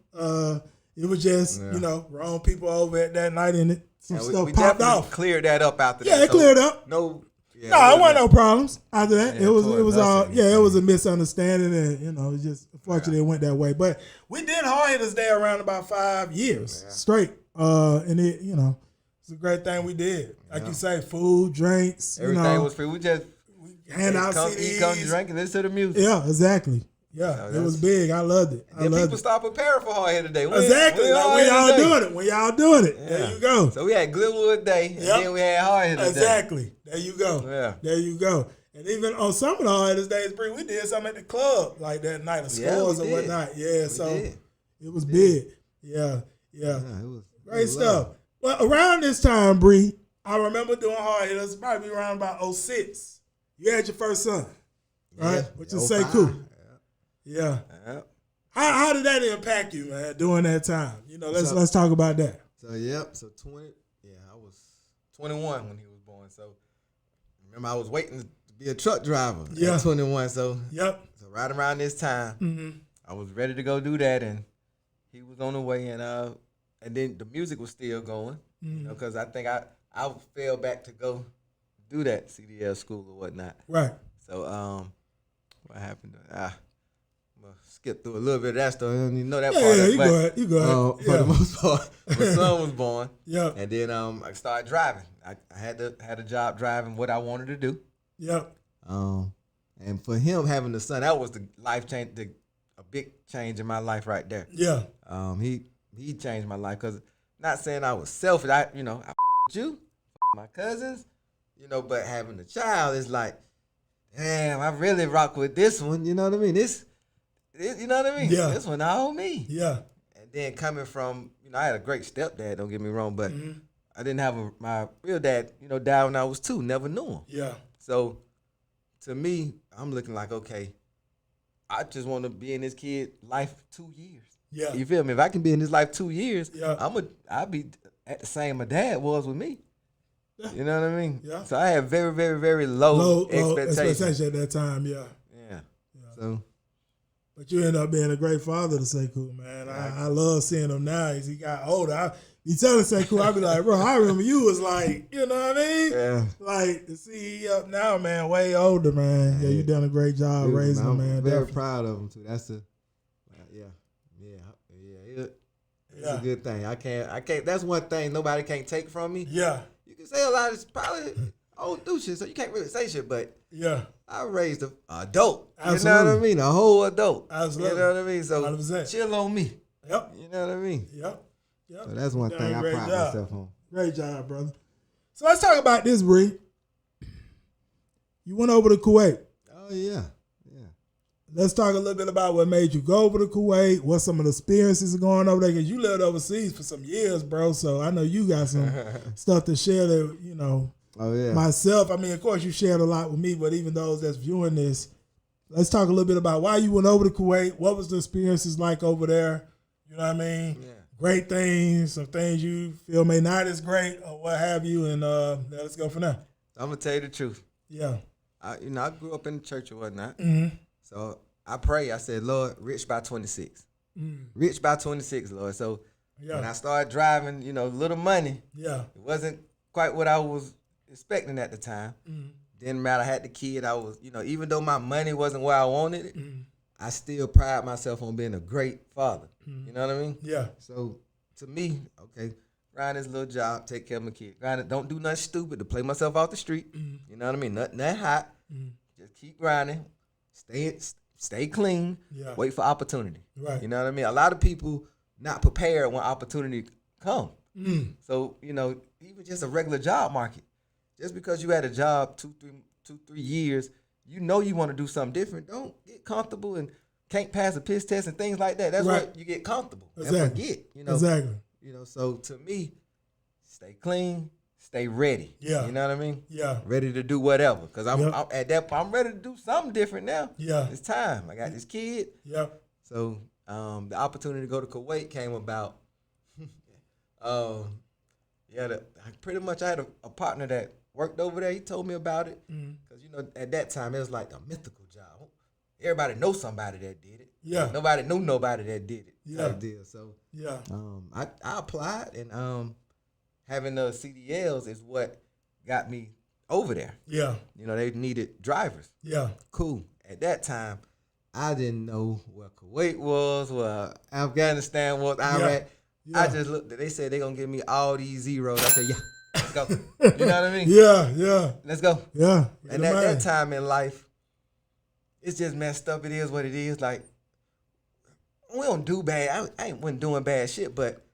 It was just, wrong people over at that night, and some stuff popped off. Cleared that up after that. Yeah, it cleared up. No. Yeah, it wasn't no problems after that. It was all it was a misunderstanding, and it just unfortunately it went that way. But we did Hard Hitters Day around about 5 years straight, and it's a great thing we did. Like you say, food, drinks, everything was free. We hand out CDs. CDs, come drink and listen to the music. Yeah, exactly. Yeah, it was big. I loved it. And people start preparing for Hard Hitter Day. Exactly. When y'all doing it. When y'all doing it. Yeah. There you go. So we had Glenwood Day, and then we had Hard Hitter Day. Exactly. There you go. Yeah. There you go. And even on some of the Hard Hitters Days, Bree, we did something at the club like that night, of scores or whatnot. Yeah, it was big. Yeah. It was great stuff. Well, around this time, Bree, I remember doing Hard Hitters, probably around about 06. You had your first son, right? Which is say cool. Yeah. How did that impact you, man, during that time? Let's talk about that. So I was 21 when he was born. So remember I was waiting to be a truck driver at 21. So so right around this time, I was ready to go do that, and he was on the way, and then the music was still going, because I think I fell back to go do that CDL school or whatnot. Right. So what happened? I'm gonna skip through a little bit of that story. I don't even know that part. Yeah, of it, you go ahead. You go ahead. For the most part, my son was born. Yeah. And then I started driving. I had a job driving what I wanted to do. Yep. And for him having the son, that was the life change, a big change in my life right there. Yeah. He changed my life because not saying I was selfish. I you, my cousins, but having a child is like, damn, I really rock with this one. You know what I mean? This you know what I mean? Yeah. This one all me. Yeah. And then coming from, I had a great stepdad. Don't get me wrong, but I didn't have my real dad. Died when I was 2. Never knew him. Yeah. So to me, I'm looking like, okay, I just want to be in this kid life 2 years. Yeah. You feel me? If I can be in his life 2 years, Yeah. I'll be at the same my dad was with me. Yeah. You know what I mean? Yeah. So I had very, very, very low expectations. At that time, yeah. Yeah. So. But you end up being a great father to Sekou, man. I love seeing him now as he got older. You telling Sekou, I be like, bro, I remember you was like, you know what I mean? Yeah. Like, to see he up now, man, way older, man. Yeah, you done a great job raising him, man. I'm very Definitely. proud of him, too. That's it's a good thing. I can't, that's one thing nobody can't take from me. Yeah. You can say a lot of, probably, I don't do shit, so you can't really say shit, but yeah, I raised an adult. Absolutely. You know what I mean? A whole adult. Absolutely. You know what I mean? So 100%. chill on me. Yep. You know what I mean? Yep. So that's one thing I pride myself on. Great job, brother. So let's talk about this, Bri. You went over to Kuwait. Oh, yeah. Let's talk a little bit about what made you go over to Kuwait, what some of the experiences are going over there, because you lived overseas for some years, bro, so I know you got some stuff to share that, Oh, yeah. Myself, I mean, of course, you shared a lot with me, but even those that's viewing this, let's talk a little bit about why you went over to Kuwait, what was the experiences like over there, you know what I mean? Yeah. Great things, some things you feel may not as great, or what have you, and let's go from there. I'm going to tell you the truth. Yeah. I grew up in the church or whatnot. Mm-hmm. So I pray. I said, Lord, rich by 26. Rich by 26, Lord. So when I started driving, little money, it wasn't quite what I was expecting at the time. Didn't matter. I had the kid. I was, even though my money wasn't where I wanted it, I still pride myself on being a great father. You know what I mean? Yeah. So to me, okay, grind this little job, take care of my kid. Grind it, don't do nothing stupid to play myself off the street. You know what I mean? Nothing that hot. Just keep grinding. Stay clean. Yeah. Wait for opportunity. Right. You know what I mean? A lot of people not prepared when opportunity come. So, even just a regular job market. Just because you had a job 2, 3 years, you want to do something different. Don't get comfortable and can't pass a piss test and things like that. That's right. where you get comfortable Exactly. and forget. Exactly. So to me, stay clean, stay ready. Yeah. You know what I mean? Yeah. Ready to do whatever. Because I'm at that point, I'm ready to do something different now. Yeah. It's time. I got this kid. Yeah. So the opportunity to go to Kuwait came about. Pretty much I had a partner that worked over there. He told me about it. Because, at that time, it was like a mythical job. Everybody knows somebody that did it. Yeah. Nobody knew nobody that did it. Yeah. Type deal. So Yeah. I applied, and having the CDLs is what got me over there. Yeah. They needed drivers. Yeah. Cool. At that time, I didn't know where Kuwait was, where Afghanistan was, Iraq. Yeah. I just looked. They said they're going to give me all these zeros. I said, yeah, let's go. You know what I mean? Yeah. Let's go. Yeah. And at that time in life, it's just messed up. It is what it is. Like, we don't do bad. I wasn't doing bad shit, but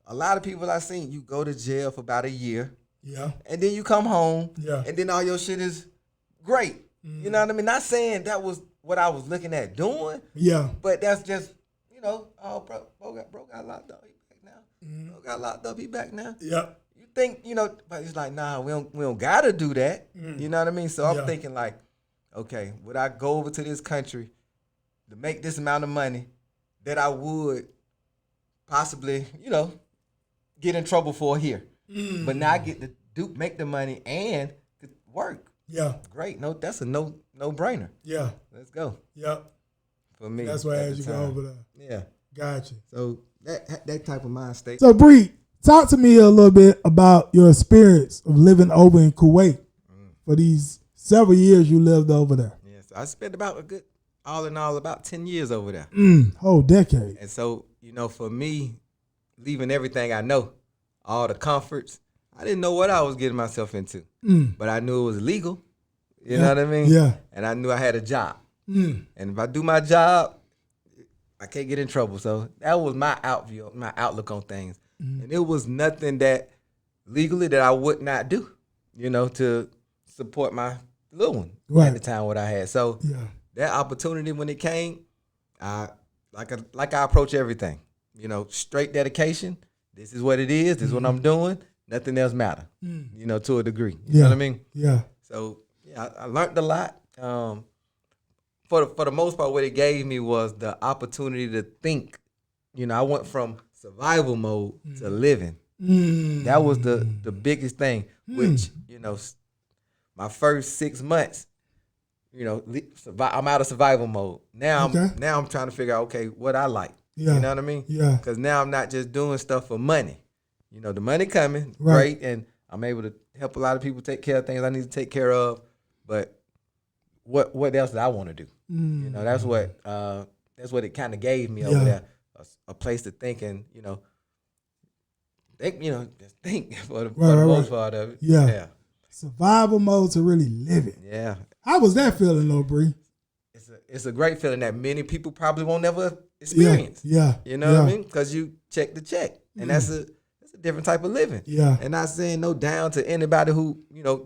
a lot of people I seen, you go to jail for about a year. Yeah. And then you come home. Yeah. And then all your shit is great. You know what I mean? Not saying that was what I was looking at doing. Yeah. But that's just, bro got locked up. He back now. Bro got locked up. He back now. Yeah. You think, but it's like, nah, we don't gotta do that. You know what I mean? So I'm thinking like, okay, would I go over to this country to make this amount of money that I would possibly, get in trouble for here? But now I get to make the money and work. Yeah. Great. No, that's a no-brainer. Yeah. Let's go. Yep. For me. That's why I had you go over there. Yeah. Gotcha. So that type of mind state. So Bree, Talk to me a little bit about your experience of living over in Kuwait for these several years you lived over there. Yes, I spent about a good, all in all, about 10 years over there. Whole decade. And so, for me, leaving everything I know, all the comforts, I didn't know what I was getting myself into. But I knew it was legal. You know what I mean? Yeah. And I knew I had a job. And if I do my job, I can't get in trouble. So that was my outlook on things. And it was nothing that legally that I would not do, to support my little one at the time what I had. So that opportunity when it came, like I approach everything, straight dedication. This is what it is. This is what I'm doing. Nothing else matter, to a degree. You know what I mean? Yeah. So I learned a lot. For the most part, what it gave me was the opportunity to think. I went from survival mode to living. That was the biggest thing. Which my first 6 months, I'm out of survival mode. Now I'm trying to figure out what I like. Yeah. You know what I mean? Yeah. Because now I'm not just doing stuff for money. The money coming, great, and I'm able to help a lot of people take care of things I need to take care of. But what else do I want to do? That's what it kind of gave me over there, a place to think and just think for the most part of it. Yeah. Survival mode to really live it. Yeah. How was that feeling though, Bri? It's a great feeling that many people probably won't never experience. Yeah. You know what I mean? Because you check the check, and that's a different type of living. Yeah. And not saying no down to anybody who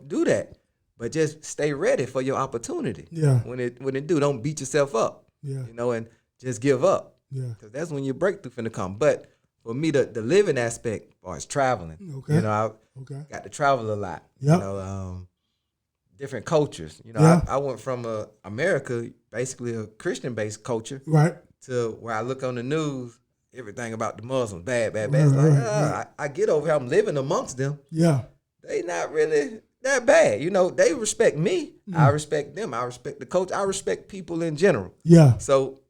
do that, but just stay ready for your opportunity. Yeah. When it do, don't beat yourself up. Yeah. And just give up. Yeah. Because that's when your breakthrough finna come. But for me, the living aspect, as far as traveling, I got to travel a lot. Yep. Different cultures. I went from America, basically a Christian-based culture, to where I look on the news, everything about the Muslims, bad. It's I get over here, I'm living amongst them. Yeah. They not really that bad. They respect me. I respect them. I respect the culture. I respect people in general. Yeah. So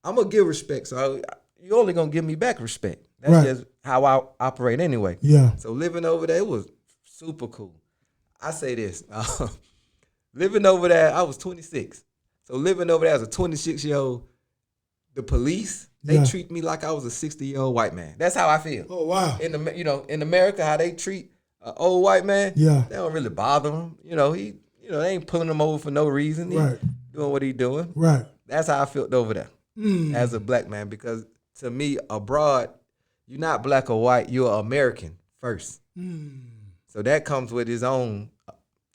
I'm going to give respect. So you're only going to give me back respect. That's just how I operate anyway. Yeah. So living over there, it was super cool. I say this. Living over there, I was 26. So living over there as a 26-year-old, the police, they treat me like I was a 60-year-old white man. That's how I feel. Oh, wow. In America, how they treat an old white man, they don't really bother him. They ain't pulling him over for no reason. He doing what he doing. Right. That's how I felt over there as a black man, because to me, abroad, you're not black or white, you're American first. So that comes with his own,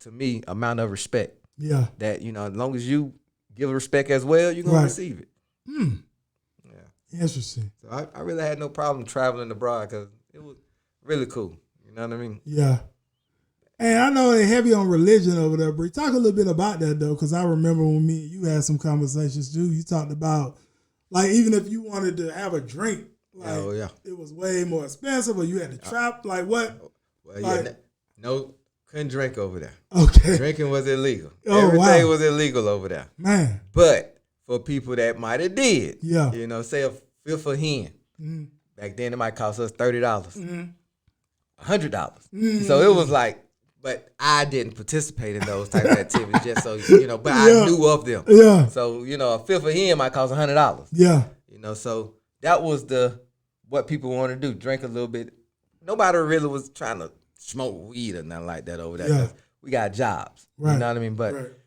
to me, amount of respect. Yeah. That, as long as you give respect as well, you're going to receive it. Yeah. Interesting. So I really had no problem traveling abroad because it was really cool. You know what I mean? Yeah. And I know they're heavy on religion over there, Bri. Talk a little bit about that, though, because I remember when me and you had some conversations, too. You talked about, even if you wanted to have a drink, it was way more expensive, or you had to trap, what? Well, no, couldn't drink over there. Okay. Drinking was illegal. Oh, Everything was illegal over there. Man. But for people that might have did, say a fifth of hen, back then it might cost us $30, $100. So it was but I didn't participate in those type of activities just so, but I knew of them. Yeah. So, a fifth of hen might cost $100. Yeah. So that was what people wanted to do, drink a little bit. Nobody really was trying to smoke weed or nothing like that over there. Yeah. We got jobs. Right. You know what I mean? But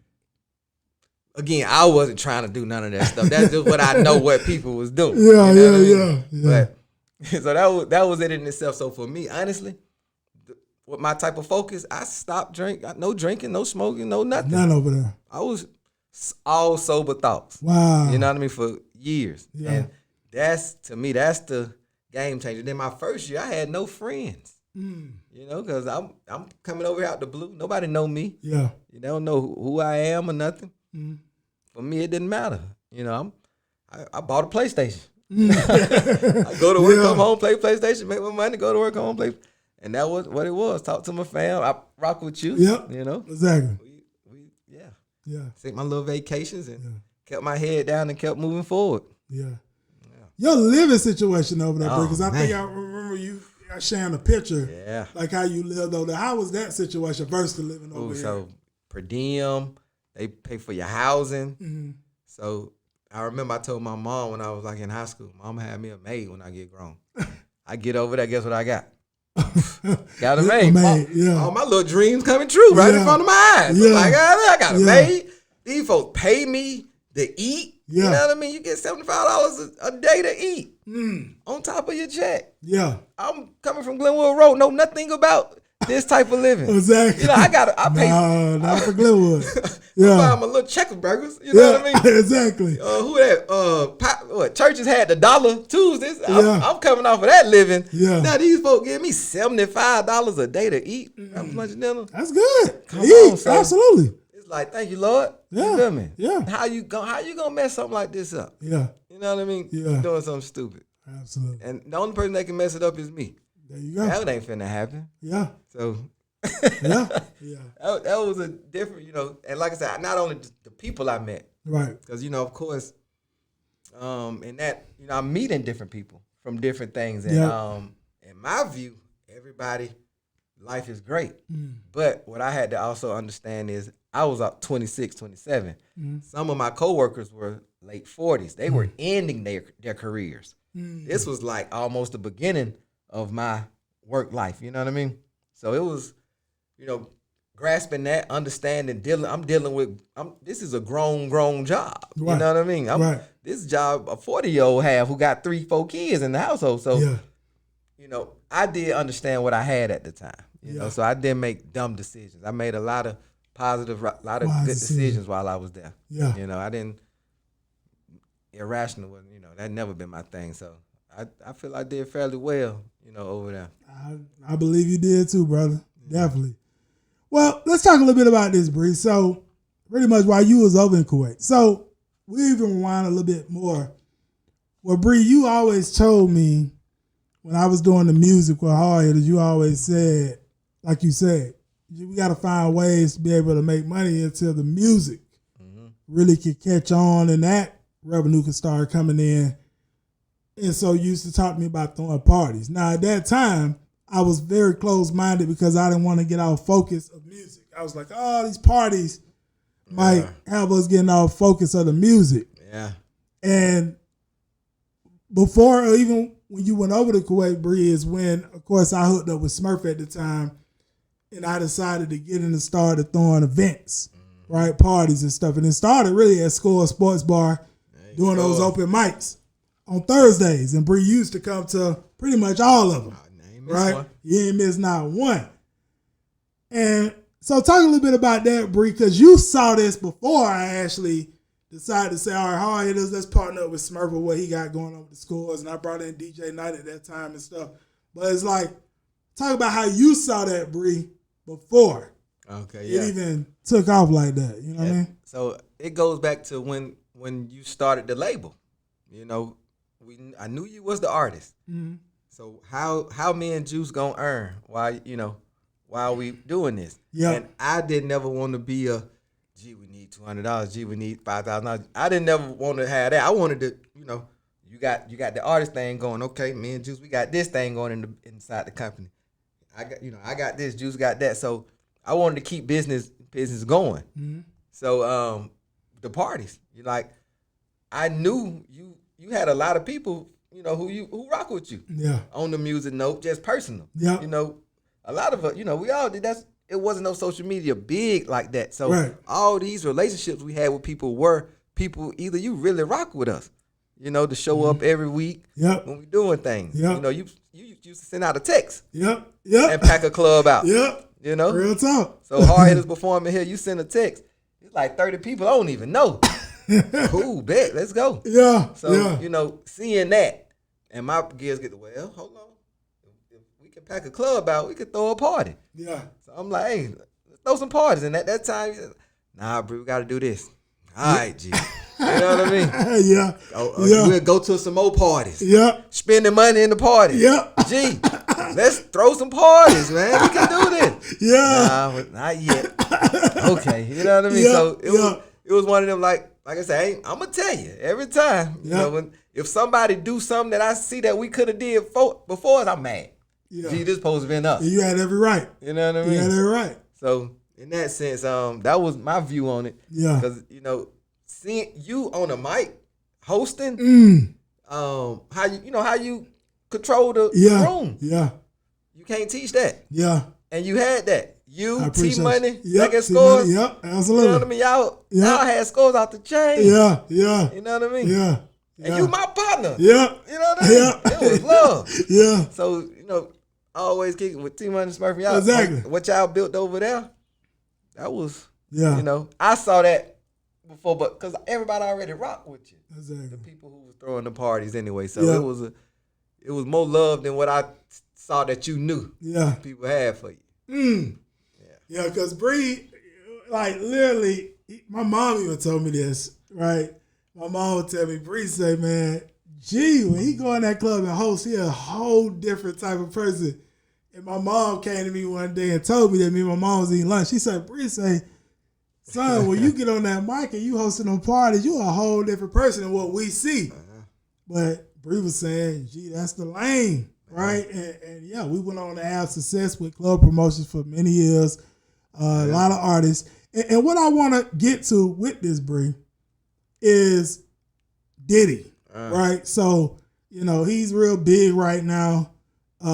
again, I wasn't trying to do none of that stuff. That's just what I know what people was doing. Yeah. But so that was it in itself. So for me, honestly, with my type of focus, I stopped drinking. No drinking, no smoking, no nothing. None over there. I was all sober thoughts. Wow. You know what I mean? For years. Yeah. And that's the game changer. Then my first year, I had no friends. Because I'm coming over here out the blue. Nobody know me. Yeah. They don't know who I am or nothing. For me, it didn't matter. I bought a PlayStation. I go to work, come home, play PlayStation, make my money, go to work, come home, play. And that was what it was. Talk to my fam. I rock with you. Yep. Exactly. Yeah. Take my little vacations and kept my head down and kept moving forward. Yeah. Your living situation over there, because I man. think I remember you sharing a picture. Yeah. Like how you lived over there. How was that situation versus living over here? So per diem, they pay for your housing. Mm-hmm. So I remember I told my mom when I was like in high school, Mama had me a maid when I get grown. I get over there, guess what I got? Got a maid. All my little dreams coming true right in front of my eyes. Yeah. Like, I got a maid. These folks pay me to eat. Yeah. You know what I mean? You get $75 a day to eat on top of your check. Yeah. I'm coming from Glenwood Rd, know nothing about this type of living. Exactly. You know, I pay. No, not for Glenwood. Yeah. I buy my little checker burgers. You know what I mean? Exactly. Who that? Churches had the dollar Tuesdays. Yeah. I'm coming off of that living. Yeah. Now these folks give me $75 a day to eat. Have lunch and dinner. That's good. Come on, son. Absolutely. It's like, thank you, Lord. Yeah. You feel me? Yeah. How you gonna mess something like this up? Yeah. You know what I mean? Yeah. Doing something stupid. Absolutely. And the only person that can mess it up is me. There you go. That ain't finna happen. Yeah. So Yeah. Yeah. that was a different, and like I said, not only the people I met, Right. because of course, in that, I'm meeting different people from different things, and in my view, everybody, life is great. But what I had to also understand is I was up 26, 27. Some of my coworkers were late 40s. They were ending their careers. This was like almost the beginning of my work life. You know what I mean? So it was, grasping that, understanding, this is a grown job. Right. You know what I mean? This job a 40-year-old have who got 3-4 kids in the household. So, I did understand what I had at the time. So I didn't make dumb decisions. I made a lot of positive, good decisions while I was there. Yeah. I didn't, irrational, that never been my thing. So I feel I did fairly well, over there. I believe you did too, brother. Definitely. Well, let's talk a little bit about this, Bree. So, pretty much while you was over in Kuwait. So, we even rewind a little bit more. Well, Bree, you always told me when I was doing the music with Hard Hitters, you always said, like you said, we got to find ways to be able to make money until the music really could catch on and that revenue could start coming in. And so you used to talk to me about throwing parties. Now, at that time, I was very closed-minded because I didn't want to get off focus of music. I was like, oh, these parties might have us getting off focus of the music. Yeah. And before, or even when you went over to Kuwait, Bree, is when, of course, I hooked up with Smurf at the time, and I decided to get in and started throwing events, right, parties and stuff. And it started really at Score Sports Bar, doing those open mics on Thursdays. And Bree used to come to pretty much all of them. Right? You ain't missed not one. And so talk a little bit about that, Bree, because you saw this before I actually decided to say, all right, Hard Hitters, let's partner up with Smurf with what he got going on with the Scores. And I brought in DJ Knight at that time and stuff. But it's like, talk about how you saw that, Bree, before. Okay, yeah. It even took off like that. You know what I mean? So it goes back to when you started the label. I knew you was the artist. Mm-hmm. So how me and Juice gonna earn while we doing this? Yeah. And I didn't never want to be we need $200, we need $5,000. I didn't never want to have that. I wanted to, you got the artist thing going. Okay, me and Juice, we got this thing going inside the company. I got this, Juice got that. So I wanted to keep business going. Mm-hmm. So the parties, I knew you had a lot of people, who rock with you. Yeah. On the music note, just personal. Yeah. A lot of us, we all did. It wasn't no social media big like that. So all these relationships we had with people were people either you really rock with us, to show up every week when we doing things. Yep. You used to send out a text. Yep. And pack a club out. Yep. Real talk. So Hard Hitters performing here, you send a text. It's like 30 people I don't even know. Cool, bet, let's go. Yeah. So, seeing that, and my gears get hold on. If we can pack a club out, we could throw a party. Yeah. So I'm like, hey, let's throw some parties. And at that time, nah, bro, we got to do this. All right, G. You know what I mean? Yeah. We'll go to some more parties. Yeah. Spending money in the party. Yeah. G, let's throw some parties, man. We can do this. Yeah. Nah, not yet. Okay. You know what I mean? Yeah. So it was one of them, like I said, I'm going to tell you, every time, if somebody do something that I see that we could have did before, I'm mad. Yeah. Gee, this supposed to been us. And you had every right. You know what I mean? You had every right. So in that sense, that was my view on it. Yeah. Because seeing you on a mic hosting, how you control the room. Yeah. You can't teach that. Yeah. And you had that. You, T Money, yep, second scores. Yep, absolutely. You know what I mean? Y'all had scores out the chain. Yeah, yeah. You know what I mean? Yeah. And you my partner. Yeah. You know what I mean? Yeah. It was love. Yeah. So, always kicking with T Money Smurfing. Y'all, exactly. What y'all built over there, that was, yeah. I saw that before, but because everybody already rocked with you. Exactly. The people who was throwing the parties anyway. So it was more love than what I saw that you knew people had for you. Yeah, because Bri, like literally, my mom even told me this, right? My mom would tell me, Bri say, man, G, when he go in that club and host, he a whole different type of person. And my mom came to me one day and told me that me and my mom was eating lunch. She said, Bri say, son, when you get on that mic and you hosting them parties, you a whole different person than what we see. But Bri was saying, gee, that's the lane, right? And yeah, we went on to have success with club promotions for many years. A lot of artists. And what I want to get to with this, Bri, is Diddy, right? So, he's real big right now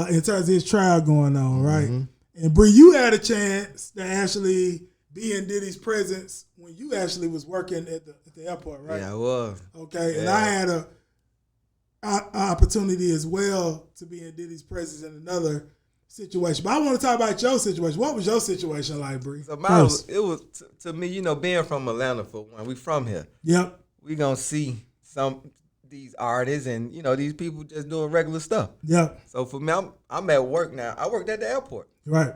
in terms of his trial going on, right? Mm-hmm. And Bri, you had a chance to actually be in Diddy's presence when you actually was working at the airport, right? Yeah, I was. Okay, and I had a opportunity as well to be in Diddy's presence in another situation. But I want to talk about your situation. What was your situation like, Bri? So it was to me, being from Atlanta for one, we from here. Yep. We gonna see these artists and these people just doing regular stuff. Yep. So for me, I'm at work now. I worked at the airport. Right.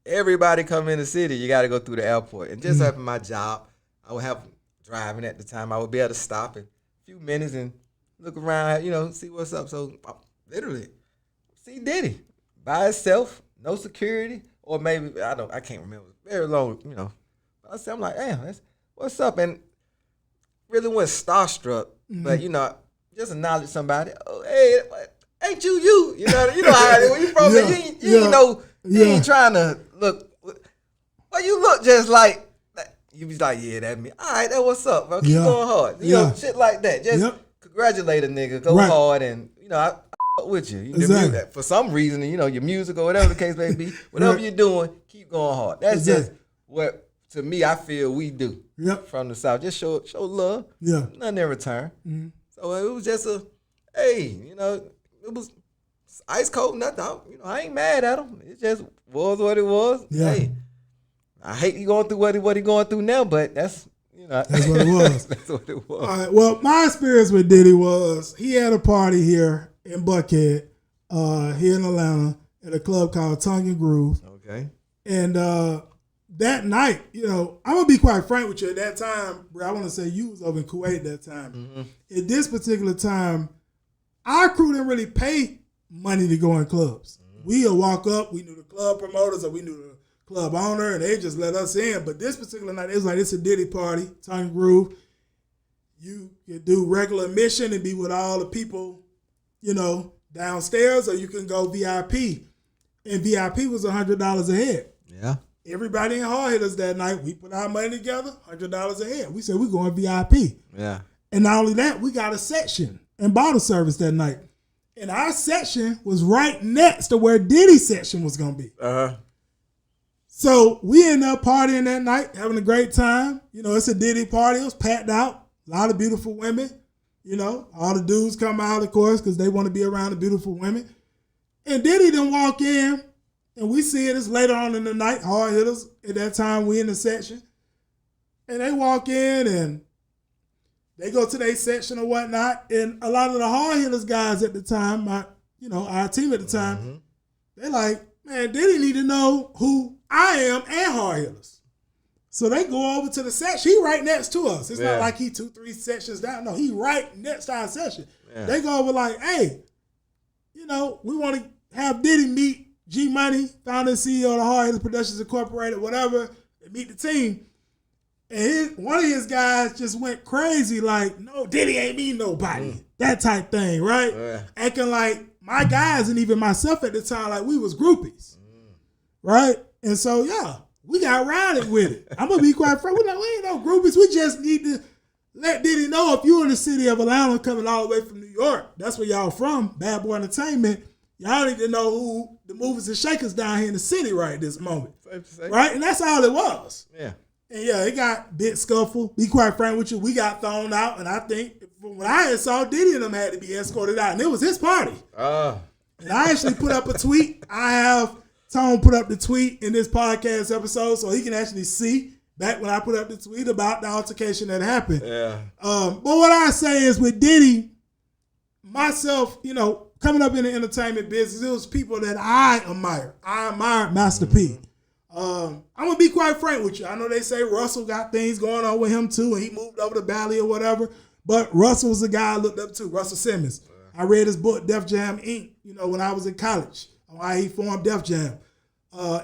Everybody come in the city, you got to go through the airport. And just after my job, I would have driving at the time. I would be able to stop in a few minutes and look around, see what's up. So literally, see Diddy by itself, no security, or maybe I can't remember. Very long, I'm like, damn, what's up? And really wasn't starstruck, but just acknowledge somebody. Oh, hey, ain't you? You know how when you from there, you ain't trying to look. Well, you look just like. You be like, yeah, that me. All right, that what's up, bro? Keep going hard. Shit like that. Just congratulate a nigga, go hard, and I with you. Exactly. For some reason, your music or whatever the case may be, whatever you're doing, keep going hard. That's just what, to me, I feel we do from the South. Just show love. Yeah. Nothing in return. Mm-hmm. So it was just it was ice cold, nothing. I ain't mad at him. It just was what it was. Yeah. Hey, I hate he going through what he going through now, but that's that's what it was. That's what it was. All right. Well, my experience with Diddy was he had a party here in Buckhead, here in Atlanta, at a club called Tongue and Groove. Okay. And that night, I'm gonna be quite frank with you. At that time, bro, I want to say you was over in Kuwait at that time. Mm-hmm. At this particular time, our crew didn't really pay money to go in clubs. Mm-hmm. We'd walk up, we knew the club promoters or we knew the club owner, and they just let us in. But this particular night, it was like, it's a Diddy party, Tongue and Groove. You can do regular admission and be with all the people, downstairs, or you can go VIP. And VIP was $100 a head. Yeah. Everybody in Hard Hitters that night, we put our money together, $100 a head. We said we're going VIP. Yeah. And not only that, we got a section and bottle service that night. And our section was right next to where Diddy's section was going to be. Uh-huh. So we ended up partying that night, having a great time. It's a Diddy party. It was packed out. A lot of beautiful women. All the dudes come out, of course, because they want to be around the beautiful women. And Diddy didn't walk in, and we see it as later on in the night, Hard Hitters. At that time, we in the section. And they walk in, and they go to their section or whatnot. And a lot of the Hard Hitters guys at the time, our team at the time, they're like, man, Diddy need to know who I am and Hard Hitters. So they go over to the section. He right next to us. It's not like he 2-3 sections down. No, he right next to our section. Yeah. They go over like, hey, we want to have Diddy meet G Money, founder and CEO of the Hard Hitters Productions Incorporated, whatever, and meet the team. And one of his guys just went crazy like, no, Diddy ain't mean nobody. That type thing, right? Yeah. Acting like my guys and even myself at the time, like we was groupies, right? And so, yeah, we got rowdy with it. I'm going to be quite frank. We're like, we ain't no groupies. We just need to let Diddy know if you're in the city of Atlanta coming all the way from New York, that's where y'all from, Bad Boy Entertainment, y'all need to know who the movers and shakers down here in the city right this moment. Right? And that's all it was. Yeah. And yeah, it got bit scuffle. Be quite frank with you, we got thrown out, and I think from what I saw, Diddy and them had to be escorted out, and it was his party. And I actually put up a tweet. I have Tone put up the tweet in this podcast episode so he can actually see back when I put up the tweet about the altercation that happened. Yeah. But what I say is with Diddy, myself, you know, coming up in the entertainment business, it was people that I admire. I admired Master P. I'm going to be quite frank with you. I know they say Russell got things going on with him too, and he moved over to Bali or whatever, but Russell was the guy I looked up to, Russell Simmons. I read his book, Def Jam Inc., you know, when I was in college, why he formed Def Jam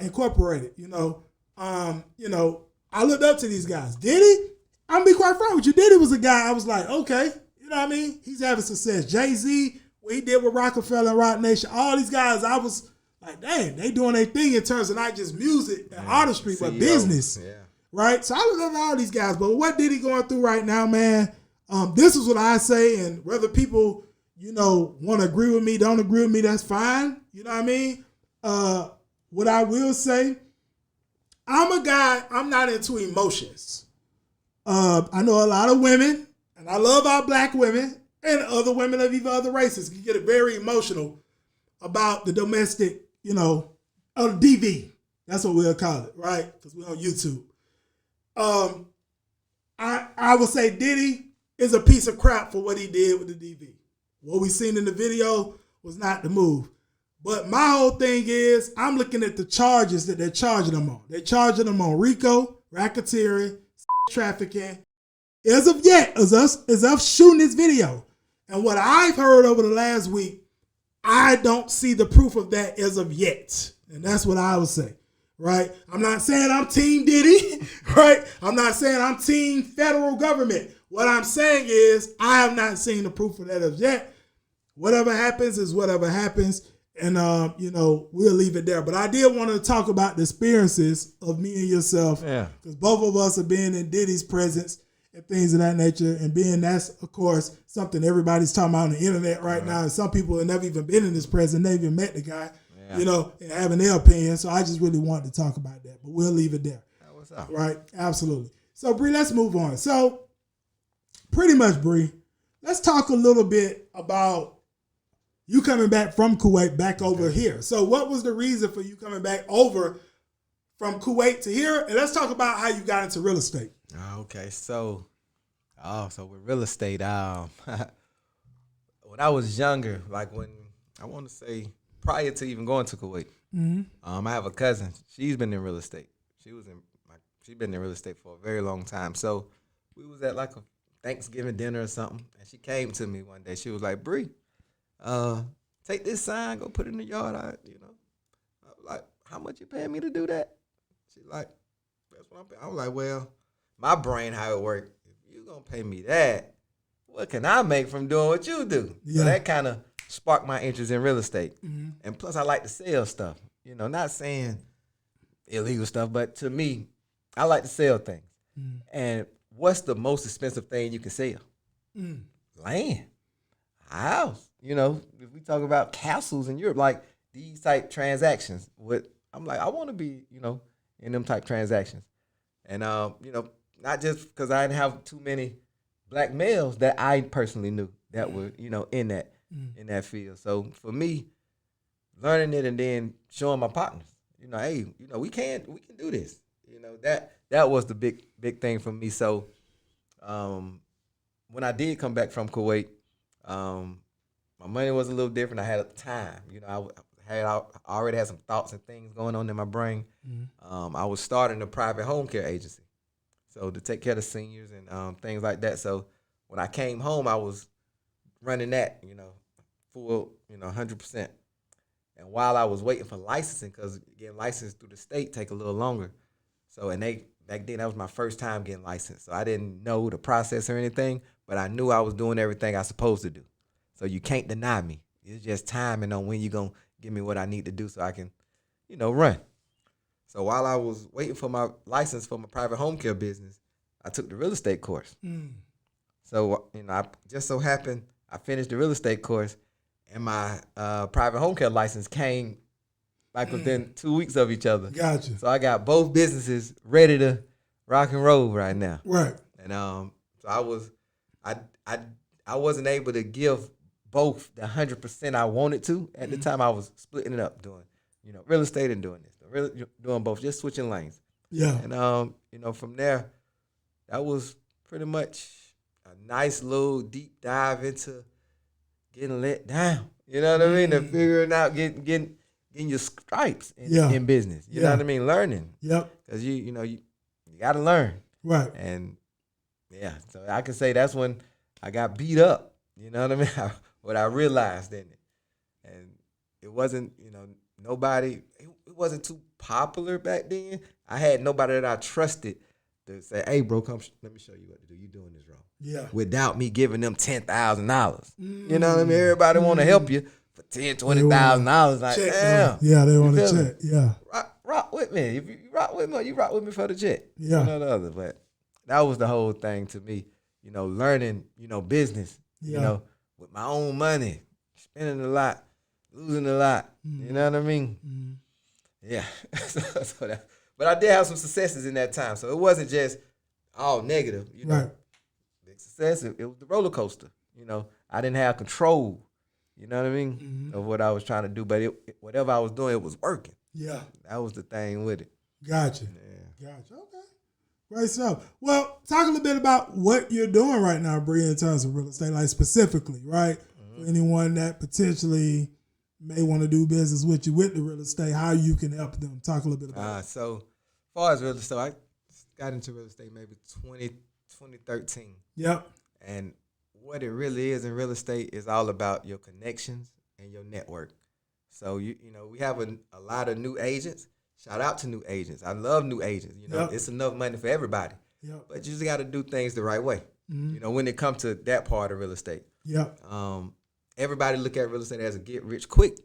Incorporated, you know. I looked up to these guys. Diddy, I'm going to be quite frank with you. Diddy was a guy I was like, okay, you know what I mean? He's having success. Jay-Z, what he did with Rockefeller and Roc Nation, all these guys, I was like, dang, they doing their thing in terms of not just music and artistry, but business. Yeah. Right? So I looked up to all these guys. But what Diddy going through right now, man, this is what I say, and whether people, you know, want to agree with me, don't agree with me, that's fine. You know what I mean? What I will say, I'm a guy, I'm not into emotions. I know a lot of women, and I love our black women, and other women of even other races can get very emotional about the domestic, you know, DV. That's what we'll call it, right? Because we're on YouTube. I would say Diddy is a piece of crap for what he did with the DV. What we seen in the video was not the move. But my whole thing is, I'm looking at the charges that they're charging him on. They're charging him on RICO, racketeering, trafficking. As of yet, as us shooting this video, and what I've heard over the last week, I don't see the proof of that as of yet. And that's what I would say, right? I'm not saying I'm Team Diddy, right? I'm not saying I'm Team Federal Government. What I'm saying is I have not seen the proof of that as yet. Whatever happens is whatever happens. And, you know, we'll leave it there. But I did want to talk about the experiences of me and yourself. Yeah. Because both of us are being in Diddy's presence and things of that nature. And being that's, of course, something everybody's talking about on the internet right now. And some people have never even been in his presence, never even met the guy, you know, and having their opinion. So I just really wanted to talk about that. But we'll leave it there. What's up? Right? Absolutely. So, Bri, let's move on. So, pretty much, Bri, let's talk a little bit about you coming back from Kuwait back over here. So what was the reason for you coming back over from Kuwait to here? And let's talk about how you got into real estate. Okay, so with real estate, when I was younger, like when I want to say prior to even going to Kuwait, I have a cousin. She's been in real estate. She's been in real estate for a very long time. So we was at like a Thanksgiving dinner or something, and she came to me one day. She was like, Bri, take this sign, go put it in the yard. I was like, how much you paying me to do that? She like, that's what I'm paying. I was like, well, my brain, how it worked, if you gonna pay me that, what can I make from doing what you do? Yeah. So that kind of sparked my interest in real estate. And plus I like to sell stuff. You know, not saying illegal stuff, but to me, I like to sell things. And what's the most expensive thing you can sell? Land. A house. You know, if we talk about castles in Europe, like these type transactions, I'm like, I want to be, you know, in them type transactions. And, you know, not just because I didn't have too many black males that I personally knew that were, you know, in that field. So for me, learning it and then showing my partners, you know, hey, you know, we can do this. You know, that was the big thing for me. So when I did come back from Kuwait, my money was a little different. I had time. You know, I already had some thoughts and things going on in my brain. I was starting a private home care agency, so to take care of the seniors and things like that. So when I came home, I was running that, you know, full, you know, 100%. And while I was waiting for licensing, because getting licensed through the state take a little longer. So back then that was my first time getting licensed. So I didn't know the process or anything, but I knew I was doing everything I was supposed to do. So you can't deny me. It's just timing on when you gonna give me what I need to do so I can, run. So while I was waiting for my license for my private home care business, I took the real estate course. So, I just so happened I finished the real estate course, and my private home care license came like within 2 weeks of each other. Gotcha. So I got both businesses ready to rock and roll right now. Right. And so I wasn't able to give both the 100% I wanted to at the time. I was splitting it up, doing real estate and doing this, doing both, just switching lanes. Yeah. And from there, that was pretty much a nice little deep dive into getting let down. You know what I mean? And figuring out getting your stripes in business. You know what I mean? Learning. Yep. Because you got to learn. Right. And so I can say that's when I got beat up. You know what I mean? What I realized in it. And it wasn't, nobody, it wasn't too popular back then. I had nobody that I trusted to say, hey, bro, come, let me show you what to do. You're doing this wrong. Yeah. Without me giving them $10,000. You know what I mean? Everybody want to help you for $10,000, $20,000. Like, damn. Yeah, they want to check. Yeah. Rock with me. If you rock with me, you rock with me for the check. Yeah. None of the other. But that was the whole thing to me. Learning, business. Yeah. With my own money, spending a lot, losing a lot. You know what I mean? Yeah. But I did have some successes in that time. So it wasn't just all negative. Right. The success, it was the roller coaster. I didn't have control, you know what I mean, of what I was trying to do. But whatever I was doing, it was working. Yeah. That was the thing with it. Gotcha. Yeah. Gotcha. Okay. Great stuff. Well, talk a little bit about what you're doing right now, Bri, in terms of real estate, like specifically, right? For anyone that potentially may want to do business with you with the real estate, how you can help them. Talk a little bit about it. So, as far as real estate, I got into real estate maybe 2013. Yep. And what it really is in real estate is all about your connections and your network. So, we have a lot of new agents. Shout out to new agents. I love new agents. It's enough money for everybody. Yep. But you just got to do things the right way. When it comes to that part of real estate. Yep. Everybody look at real estate as a get rich quick.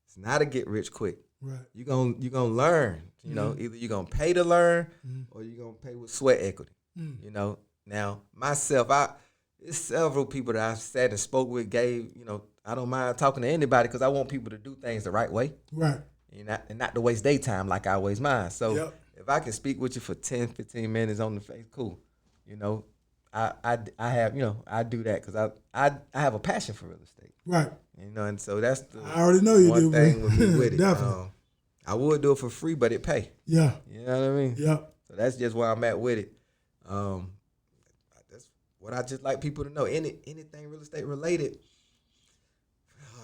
It's not a get rich quick. Right. You're gonna learn. Either you're gonna pay to learn or you're gonna pay with sweat equity. Now myself, there's several people that I've sat and spoke with, I don't mind talking to anybody because I want people to do things the right way. Right. And not to waste their time like I waste mine. So if I can speak with you for 10, 15 minutes on the face, cool. I have, I do that because I have a passion for real estate. Right. And so that's the I already know you one do, thing with me with it. Definitely. I would do it for free, but it pay. Yeah. You know what I mean? Yeah. So that's just where I'm at with it. That's what I just like people to know. Anything real estate related,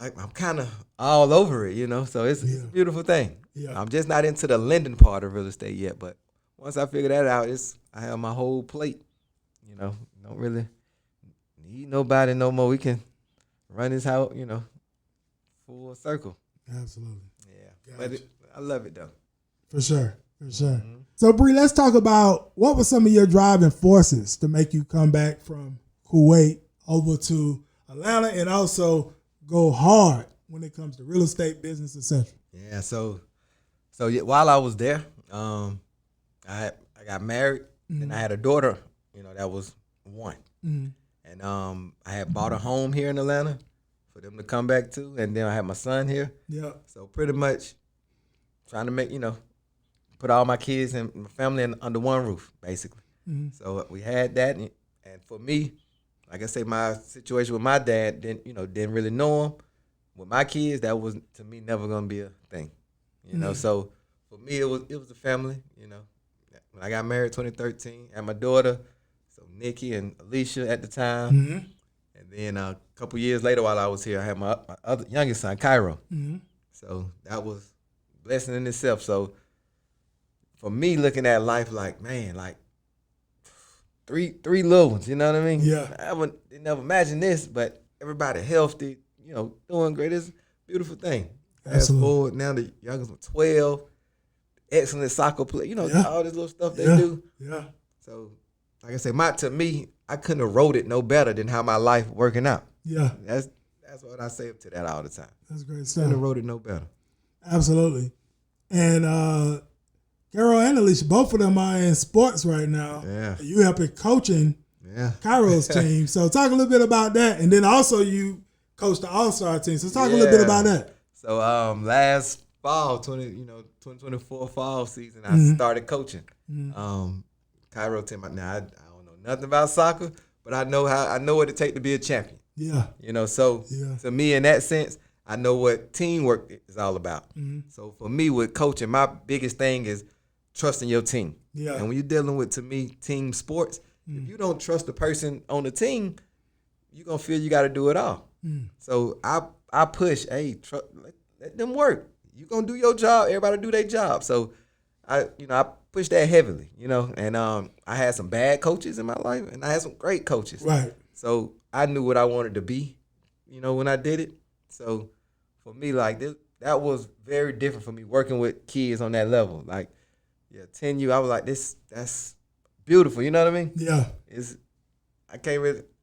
I'm kind of all over it, So it's a beautiful thing. Yeah. I'm just not into the lending part of real estate yet, but once I figure that out, I have my whole plate. Don't really need nobody no more. We can run this house, full circle. Absolutely. Yeah. Gotcha. But I love it though. For sure. So, Bri, let's talk about what were some of your driving forces to make you come back from Kuwait over to Atlanta and also go hard when it comes to real estate, business, etc. Yeah. So while I was there, I got married and I had a daughter, that was one. And I had bought a home here in Atlanta for them to come back to, and then I had my son here. Yeah. So pretty much trying to make, put all my kids and my family under one roof, basically. So we had that, and for me, like I say, my situation with my dad didn't really know him. With my kids, that was to me never gonna be a thing, So for me, it was a family, When I got married 2013, I had my daughter, so Nikki and Alicia at the time, and then a couple years later, while I was here, I had my other youngest son, Cairo. So that was a blessing in itself. So for me, looking at life like, man, like three little ones, you know what I mean? Yeah. I didn't never imagine this, but everybody healthy, doing great. It's a beautiful thing. Fast forward, now the youngest one, 12, excellent soccer player, all this little stuff they do. Yeah. So, like I said, to me, I couldn't have wrote it no better than how my life working out. Yeah. That's That's what I say up to that all the time. That's great stuff. Couldn't have wrote it no better. Absolutely. And Gerald and Alicia, both of them are in sports right now. Yeah. You helping coaching Cairo's team. So talk a little bit about that. And then also you coach the All-Star team. So talk a little bit about that. So last fall, 2024 fall season, I started coaching. Cairo team. Now I don't know nothing about soccer, but I know what it takes to be a champion. Yeah. So to me, in that sense, I know what teamwork is all about. So for me, with coaching, my biggest thing is trusting your team. Yeah. And when you're dealing with, to me, team sports, if you don't trust the person on the team, you're gonna feel you got to do it all. So I push, hey, let them work. You gonna do your job. Everybody do their job. So I push that heavily. And I had some bad coaches in my life, and I had some great coaches. Right. So I knew what I wanted to be, when I did it. So for me, like this, that was very different for me working with kids on that level. Like, 10U, I was like, that's beautiful. You know what I mean? Yeah.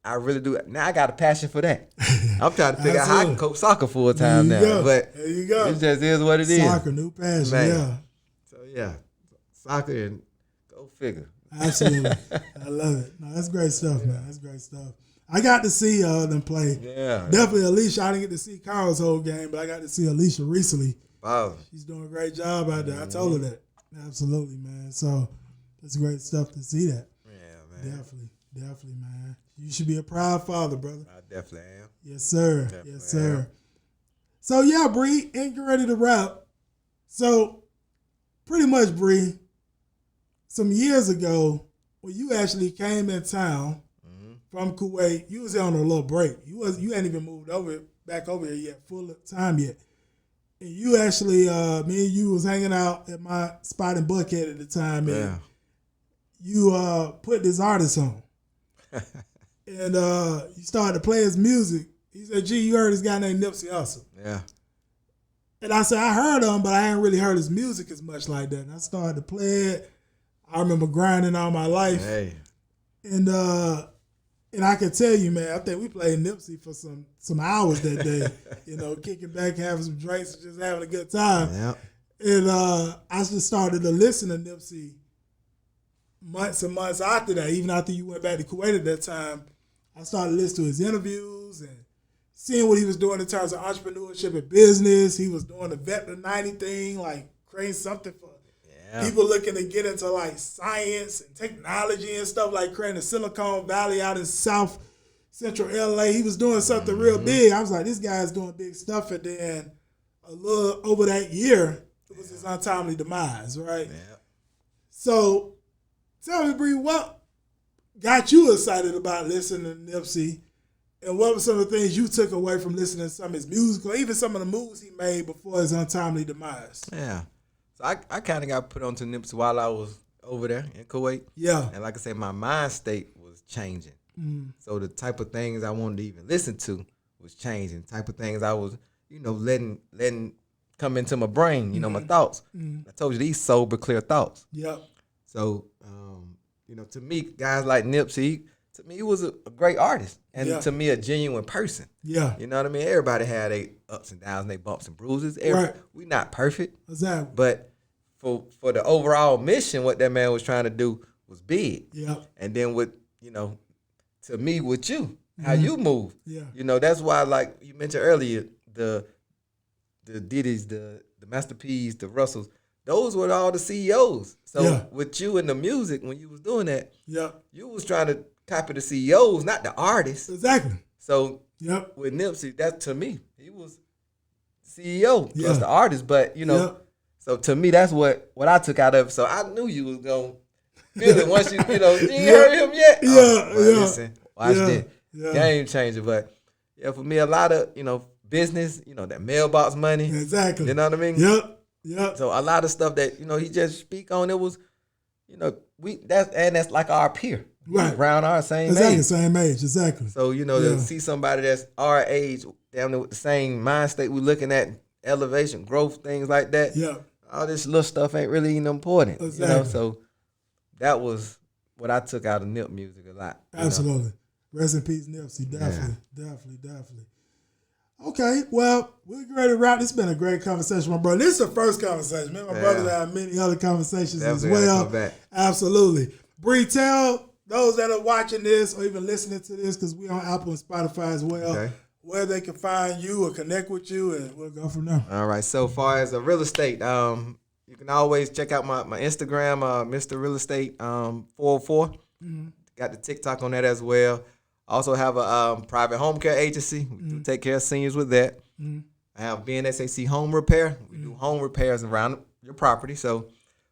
I really do. Now I got a passion for that. I'm trying to figure out how I can coach soccer full time now. Go. But there you go. It just is what it is. Soccer, new passion. Man. Yeah. So soccer and go figure. Absolutely. I love it. No, that's great stuff, man. That's great stuff. I got to see them play. Yeah. Definitely Alicia. I didn't get to see Carl's whole game, but I got to see Alicia recently. Wow. She's doing a great job out there. I told her that. Absolutely, man. So it's great stuff to see that. Yeah, man. Definitely, man. You should be a proud father, brother. I definitely am. Yes, sir. Definitely yes, sir. Am. So, yeah, Bree, and get ready to wrap. So, pretty much, Bree, some years ago, when you actually came in town from Kuwait, you was on a little break. You hadn't even moved back over here yet, full time yet. And you actually, me and you was hanging out at my spot in Buckhead at the time, and you put this artist on. And you started to play his music. He said, G, you heard this guy named Nipsey Hussle. Yeah. And I said, I heard him, but I hadn't really heard his music as much like that. And I started to play it. I remember grinding all my life. Hey. And I can tell you, man, I think we played Nipsey for some hours that day, kicking back, having some drinks, just having a good time. Yeah. And I just started to listen to Nipsey months and months after that, even after you went back to Kuwait at that time. I started listening to his interviews and seeing what he was doing in terms of entrepreneurship and business. He was doing the Vet the 90 thing, like creating something for people looking to get into like science and technology and stuff, like creating a Silicon Valley out in South Central LA. He was doing something real big. I was like, this guy's doing big stuff. And then a little over that year, it was his untimely demise, right? Yeah. So tell me, Bree, what got you excited about listening to Nipsey? And what were some of the things you took away from listening to some of his music or even some of the moves he made before his untimely demise? Yeah. So I kind of got put onto Nipsey while I was over there in Kuwait. Yeah. And like I said, my mind state was changing. So the type of things I wanted to even listen to was changing. The type of things I was, letting come into my brain, my thoughts. I told you, these sober, clear thoughts. Yep. So, to me, guys like Nipsey, to me, he was a great artist. And to me, a genuine person. Yeah. You know what I mean? Everybody had their ups and downs and their bumps and bruises. Right. We're not perfect. Exactly. But for the overall mission, what that man was trying to do was big. Yeah. And then with, to me, with you, how you move. Yeah. That's why, like you mentioned earlier, the Diddy's, the Master P's, the Russells, those were all the CEOs. So with you and the music, when you was doing that, you was trying to copy the CEOs, not the artists. Exactly. So with Nipsey, that to me, he was CEO plus the artist. But so to me, that's what I took out of it. So I knew you was gonna feel it once you heard him yet. Listen, watch this. Game changer. But for me, a lot of business, that mailbox money. Exactly. You know what I mean? Yep. Yeah. So a lot of stuff that he just speak on, it was, that's like our peer, right? Around our same age. Same age, exactly. So to see somebody that's our age, down there with the same mind state, we looking at elevation, growth, things like that. Yeah. All this little stuff ain't really even important. Exactly. So that was what I took out of Nip music a lot. Absolutely. Rest in peace, Nipsey. Definitely. Okay, well, we're ready to wrap. This has been a great conversation, my brother. This is the first conversation. Me and my brother have many other conversations as well. Absolutely. Bree, tell those that are watching this or even listening to this, because we're on Apple and Spotify as well, where they can find you or connect with you, and we'll go from there. All right. So far as real estate, you can always check out my Instagram, Mr. Real Estate 404. Mm-hmm. Got the TikTok on that as well. I also have a private home care agency. We do take care of seniors with that. Mm-hmm. I have BNSAC Home Repair. We do home repairs around your property. So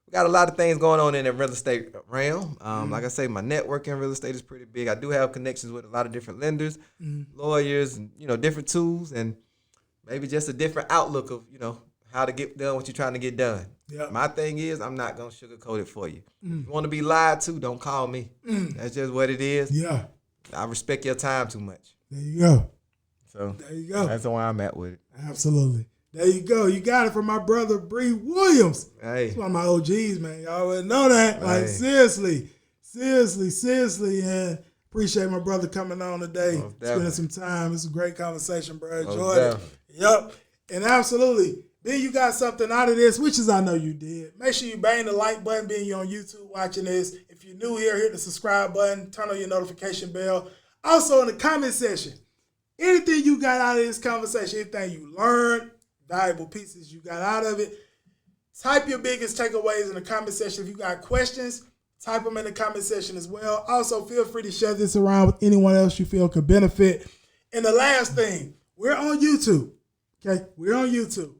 we got a lot of things going on in the real estate realm. Like I say, my network in real estate is pretty big. I do have connections with a lot of different lenders, lawyers, and different tools, and maybe just a different outlook of how to get done what you're trying to get done. Yep. My thing is, I'm not gonna sugarcoat it for you. If you want to be lied to, don't call me. That's just what it is. Yeah. I respect your time too much. There you go. So there you go. That's where I'm at with it. Absolutely. There you go. You got it from my brother Bree Williams. Hey. He's one of my OGs, man. Y'all already know that. Like, seriously. And appreciate my brother coming on today, spending some time. It's a great conversation, bro. Enjoyed it. Yep. And absolutely. Then you got something out of this, which is I know you did. Make sure you bang the like button, being you on YouTube watching this. If you're new here, hit the subscribe button, turn on your notification bell. Also in the comment section, anything you got out of this conversation, anything you learned, valuable pieces you got out of it, type your biggest takeaways in the comment section. If you got questions, type them in the comment section as well. Also, feel free to share this around with anyone else you feel could benefit. And the last thing, we're on YouTube. Okay, we're on YouTube.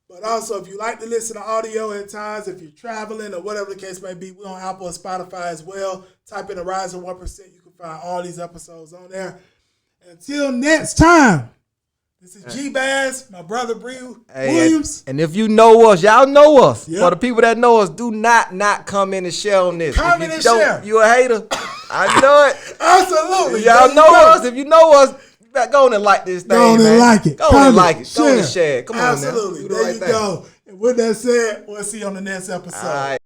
But also, if you like to listen to audio at times, if you're traveling or whatever the case may be, we're on Apple and Spotify as well. Type in Horizon 1%. You can find all these episodes on there. Until next time, this is G Bass, my brother Bree Williams. And if you know us, y'all know us. Yep. For the people that know us, do not comment and share on this. Comment and share. You a hater. I know it. Absolutely. Y'all know us. If you know us, go on and like this thing, Go on and like it. Go on and like it. Go on and share it. Come on now. Absolutely. There you go. And with that said, we'll see you on the next episode. All right.